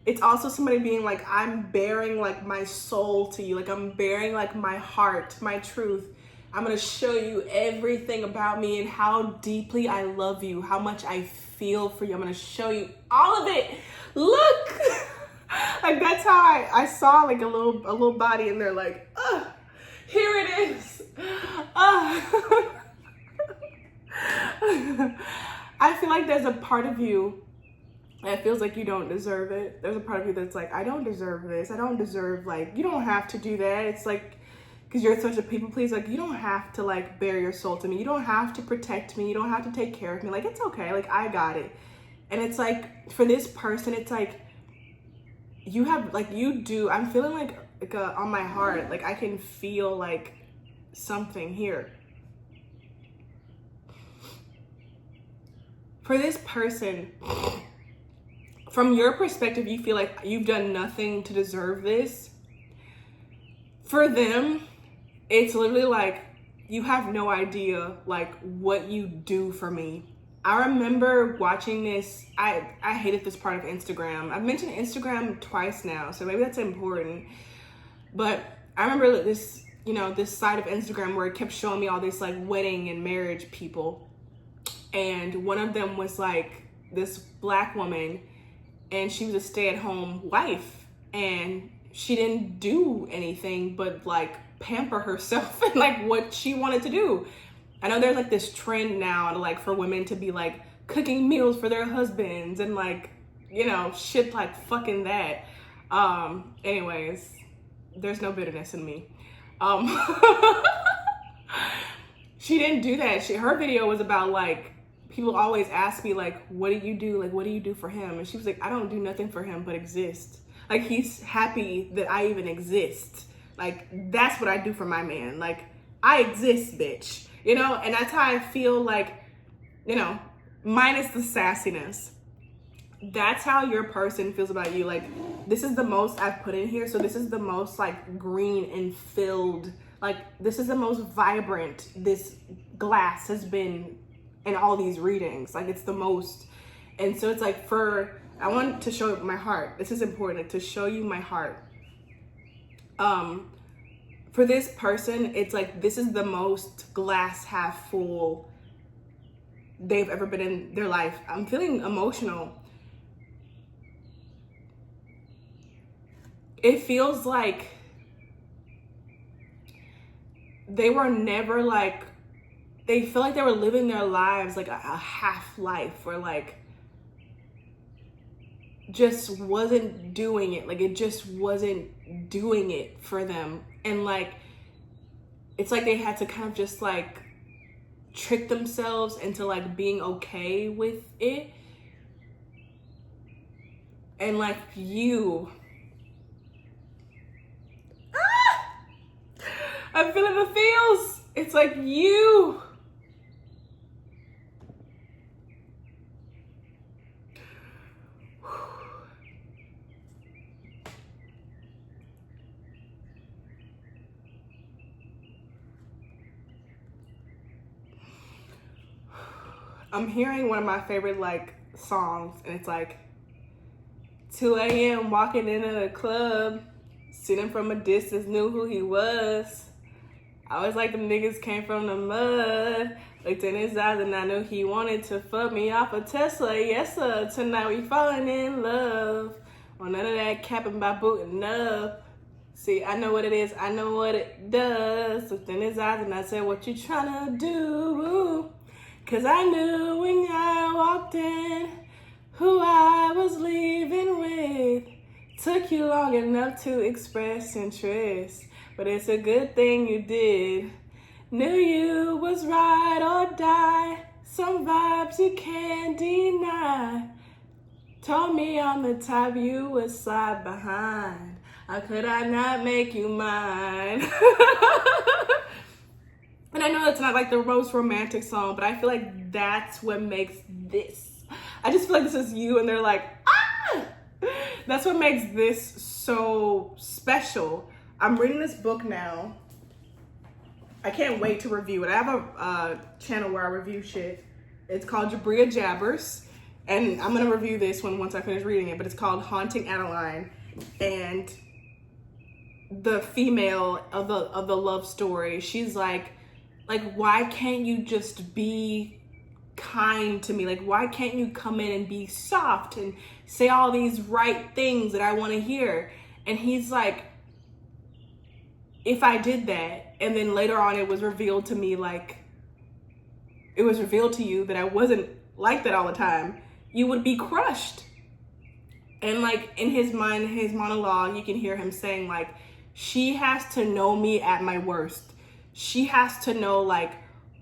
It's also somebody being like, I'm bearing like my soul to you. Like I'm bearing like my heart, my truth. I'm gonna show you everything about me and how deeply I love you, how much I feel for you. I'm gonna show you all of it. Look, like that's how I saw like a little body in there. Like, here it is. I feel like there's a part of you that feels like you don't deserve it. There's a part of you that's like, I don't deserve this. I don't deserve, like, you don't have to do that. It's like, because you're such a people pleaser, like you don't have to like bare your soul to me. You don't have to protect me. You don't have to take care of me. Like, it's okay. Like, I got it. And it's like, for this person, it's like, you have, like, you do, I'm feeling like on my heart, like I can feel like something here. For this person, from your perspective, you feel like you've done nothing to deserve this. For them, it's literally like, you have no idea like what you do for me. I remember watching this. I hated this part of Instagram. I've mentioned Instagram twice now, so maybe that's important. But I remember this, you know, this side of Instagram where it kept showing me all these like wedding and marriage people. And one of them was like this Black woman, and she was a stay-at-home wife, and she didn't do anything but like pamper herself and like what she wanted to do. I know there's like this trend now to like for women to be like cooking meals for their husbands and like, you know, shit like fucking that. Anyways, there's no bitterness in me. She didn't do that. Her video was about like, people always ask me like, what do you do? Like, what do you do for him? And she was like, I don't do nothing for him but exist. Like, he's happy that I even exist. Like, that's what I do for my man. Like, I exist, bitch. You know, and that's how I feel like, you know, minus the sassiness. that's how your person feels about you. Like, this is the most I've put in here. So this is the most like green and filled, like this is the most vibrant this glass has been in all these readings. Like, it's the most. And so it's like, I want to show my heart. This is important, to show you my heart. For this person, it's like, this is the most glass half full they've ever been in their life. I'm feeling emotional. It feels like they were never like, they feel like they were living their lives like a half life, or like just wasn't doing it. Like, it just wasn't doing it for them. And like, it's like they had to kind of just like trick themselves into like being okay with it. And like, I'm feeling the feels. It's like you. I'm hearing one of my favorite like songs, and it's like 2 a.m. walking into the club, seen him from a distance, knew who he was. I always like them niggas came from the mud. Looked in his eyes and I knew he wanted to fuck me off a Tesla. Yes sir, tonight we falling in love. Well, none of that capping by booting up. See, I know what it is, I know what it does. Looked in his eyes and I said, what you tryna do? Cause I knew when I walked in who I was leaving with. Took you long enough to express interest, but it's a good thing you did. Knew you was ride or die. Some vibes you can't deny. Told me I'm the type you would slide behind. How could I not make you mine? And I know that's not like the most romantic song, but I feel like that's what makes this. I just feel like this is you, and they're like, ah! That's what makes this so special. I'm reading this book now. I can't wait to review it. I have a channel where I review shit. It's called Jabria Jabbers, and I'm gonna review this one once I finish reading it, but it's called Haunting Adeline. And the female of the love story, she's like, why can't you just be kind to me? Like, why can't you come in and be soft and say all these right things that I want to hear? And he's like, if I did that, and then later on it was revealed to me, like, it was revealed to you that I wasn't like that all the time, you would be crushed. And like, in his mind, his monologue, you can hear him saying like, she has to know me at my worst. She has to know like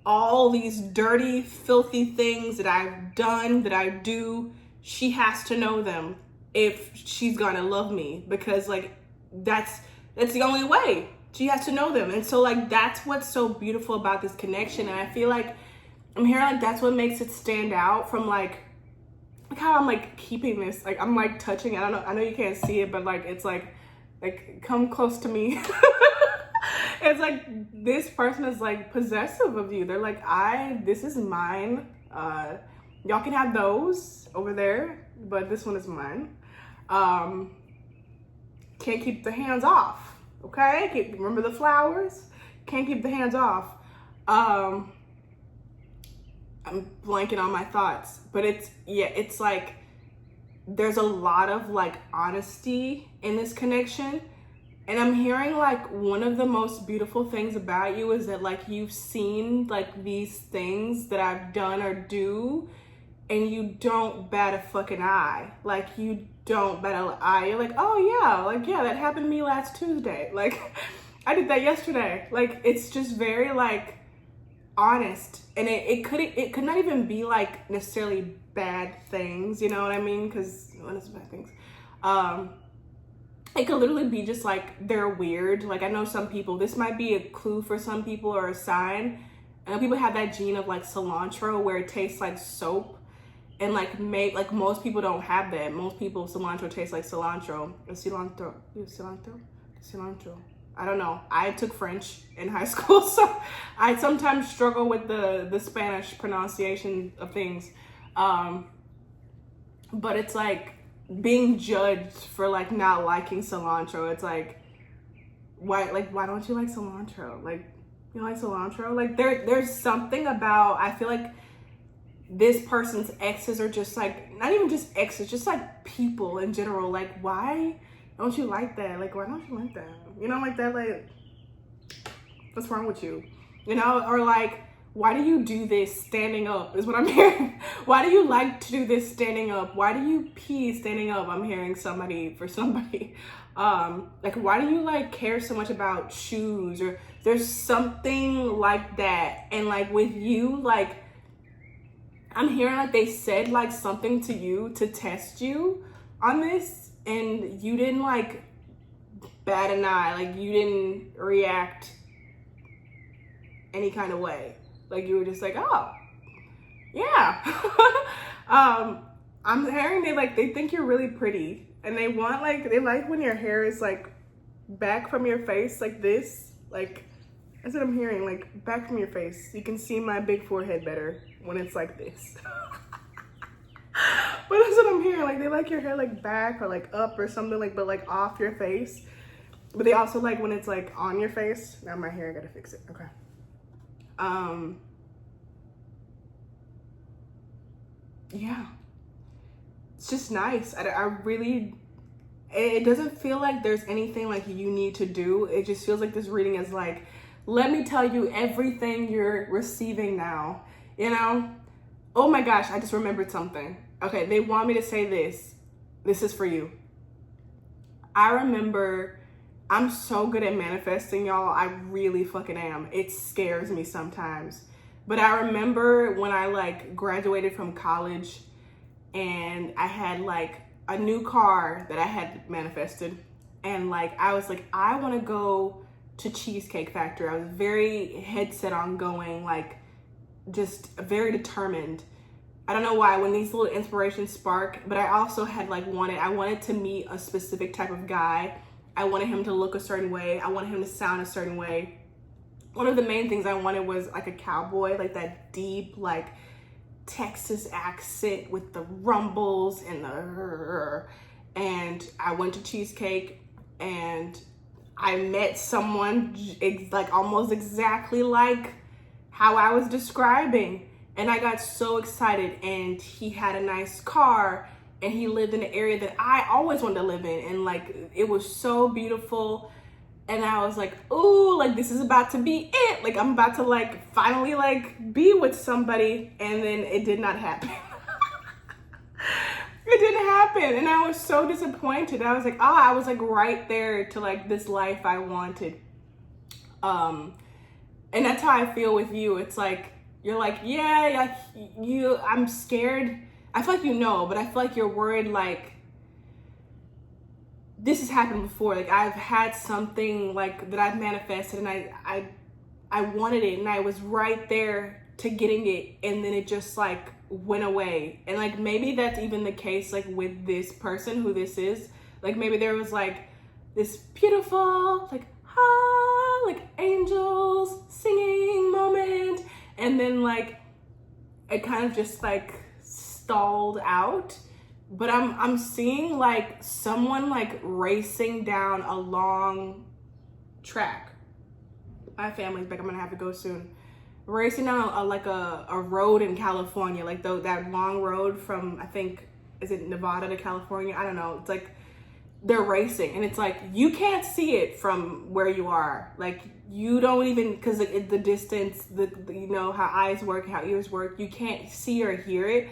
all these dirty, filthy things that I've done, that I do. She has to know them if she's gonna love me, because like that's the only way. She has to know them. And so like, that's what's so beautiful about this connection. And I feel like I'm hearing like that's what makes it stand out from like how I'm like keeping this, like I'm like touching, I know you can't see it, but like it's like come close to me. It's like this person is like possessive of you. They're like, this is mine. Y'all can have those over there, but this one is mine. Can't keep the hands off. Okay, remember the flowers? Can't keep the hands off. I'm blanking on my thoughts, but it's like there's a lot of like honesty in this connection. And I'm hearing like one of the most beautiful things about you is that like you've seen like these things that I've done or do, and you don't bat a fucking eye. Like you don't bat an eye. You're like, oh yeah, that happened to me last Tuesday. Like I did that yesterday. Like it's just very like honest, and it could not even be like necessarily bad things, you know what I mean? Because what is bad things? It could literally be just like they're weird. Like I know some people, this might be a clue for some people or a sign. I know people have that gene of like cilantro where it tastes like soap, And like most people don't have that. Most people, cilantro tastes like cilantro. Cilantro. I don't know. I took French in high school, so I sometimes struggle with the Spanish pronunciation of things. But it's like being judged for like not liking cilantro. It's like, why don't you like cilantro? Like, you don't like cilantro? Like there's something about, I feel like this person's exes are just like, not even just exes, just like people in general. Like, why don't you like that? Like, why don't you like that? You know, like that, like, what's wrong with you? You know, or like, why do you do this standing up is what I'm hearing. Why do you like to do this standing up? Why do you pee standing up? I'm hearing somebody. Like, why do you like care so much about shoes? Or there's something like that. And like with you, like, I'm hearing like they said like something to you to test you on this, and you didn't like bat an eye. Like, you didn't react any kind of way. Like, you were just like, oh, yeah. I'm hearing they think you're really pretty, and they like when your hair is like back from your face like this. Like, that's what I'm hearing, like back from your face. You can see my big forehead better when it's like this. But that's what I'm hearing. Like, they like your hair like back or like up or something, like, but like off your face. But they also like when it's like on your face. Now my hair, I gotta fix it. Okay. Yeah, it's just nice. I really, it doesn't feel like there's anything like you need to do. It just feels like this reading is like, let me tell you everything you're receiving now, you know? Oh my gosh, I just remembered something. Okay, they want me to say this. This is for you. I remember, I'm so good at manifesting, y'all. I really fucking am. It scares me sometimes. But I remember when I like graduated from college and I had like a new car that I had manifested. And like, I was like, I want to go to Cheesecake Factory. I was very head set on going, like just very determined. I don't know why, when these little inspirations spark, but I also had like I wanted to meet a specific type of guy. I wanted him to look a certain way. I wanted him to sound a certain way. One of the main things I wanted was like a cowboy, like that deep, like Texas accent with the rumbles and and I went to Cheesecake and I met someone like almost exactly like how I was describing. And I got so excited, and he had a nice car and he lived in an area that I always wanted to live in. And like, it was so beautiful. And I was like, ooh, like this is about to be it. Like, I'm about to like finally like be with somebody. And then it did not happen. It didn't happen. And I was so disappointed. I was like, oh, I was like right there to like this life I wanted. And that's how I feel with you. It's like, you're like, yeah, like I'm scared. I feel like you know, but I feel like you're worried, like, this has happened before. Like, I've had something like that I've manifested, and I wanted it, and I was right there to getting it, and then it just like went away. And like, maybe that's even the case like with this person who this is. Like, maybe there was like this beautiful like like angels singing moment, and then like it kind of just like stalled out. But I'm seeing like someone like racing down a long track. My family's back. I'm gonna have to go soon. Racing down a road in California, like that long road from, I think, is it Nevada to California? I don't know. It's like they're racing, and it's like you can't see it from where you are. Like, you don't even, because the distance, you know how eyes work, how ears work. You can't see or hear it,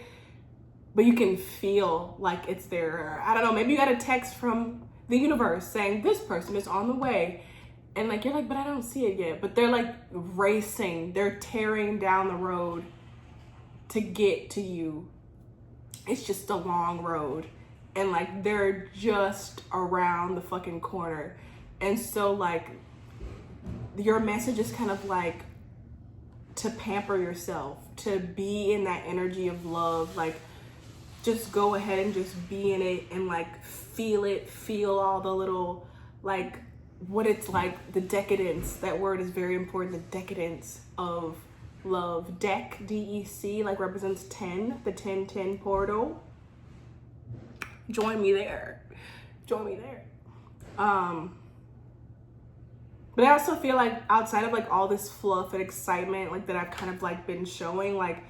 but you can feel like it's there. I don't know, maybe you got a text from the universe saying this person is on the way. And like, you're like, but I don't see it yet. But they're like racing, they're tearing down the road to get to you. It's just a long road. And like, they're just around the fucking corner. And so like, your message is kind of like to pamper yourself, to be in that energy of love, like just go ahead and just be in it and like feel it, feel all the little, like what it's like, the decadence. That word is very important. The decadence of love. Dec, D-E-C, like represents 10, the 10-10 portal. Join me there. Join me there. But I also feel like outside of like all this fluff and excitement like that I've kind of like been showing, like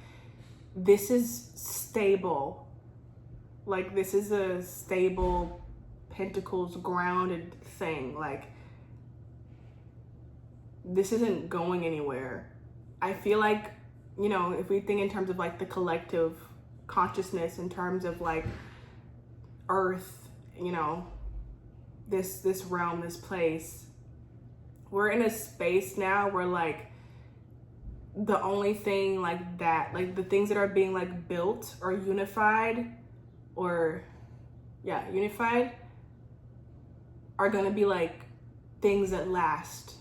this is stable. Like this is a stable, pentacles grounded thing. Like this isn't going anywhere. I feel like, you know, if we think in terms of like the collective consciousness, in terms of like Earth, you know, this realm, this place, we're in a space now where like the only thing like that, like the things that are being like built or unified, or yeah, unified, are gonna be like things that last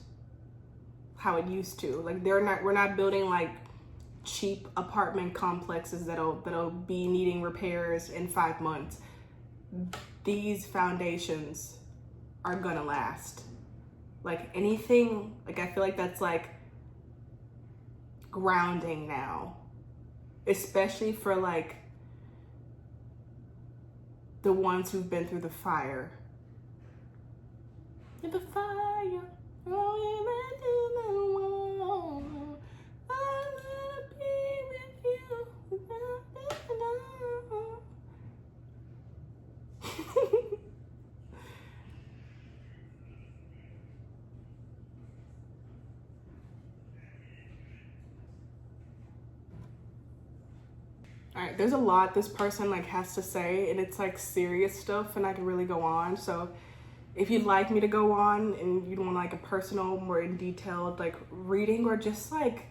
how it used to. Like we're not building like cheap apartment complexes that'll be needing repairs in 5 months. These foundations are gonna last. Like anything, like I feel like that's like grounding now, especially for like the ones who've been through the fire. The fire, all right, there's a lot this person like has to say, and it's like serious stuff, and I can really go on. So if you'd like me to go on and you'd want like a personal, more in detailed like reading, or just like,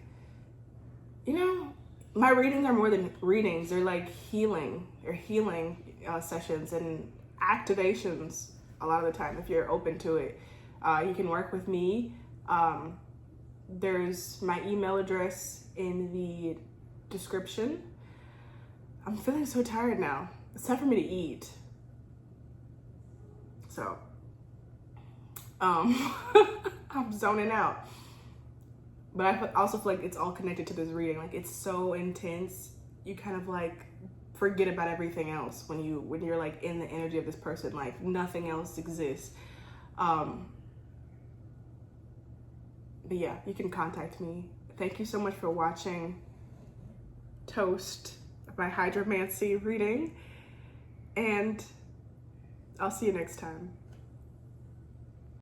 you know, my readings are more than readings. They're like healing sessions and activations a lot of the time. If you're open to it, you can work with me. There's my email address in the description. I'm feeling so tired now. It's time for me to eat. So, I'm zoning out. But I also feel like it's all connected to this reading. Like it's so intense. You kind of like forget about everything else when you're like in the energy of this person. Like nothing else exists. But yeah, you can contact me. Thank you so much for watching Toast, my Hydromancy reading, and I'll see you next time.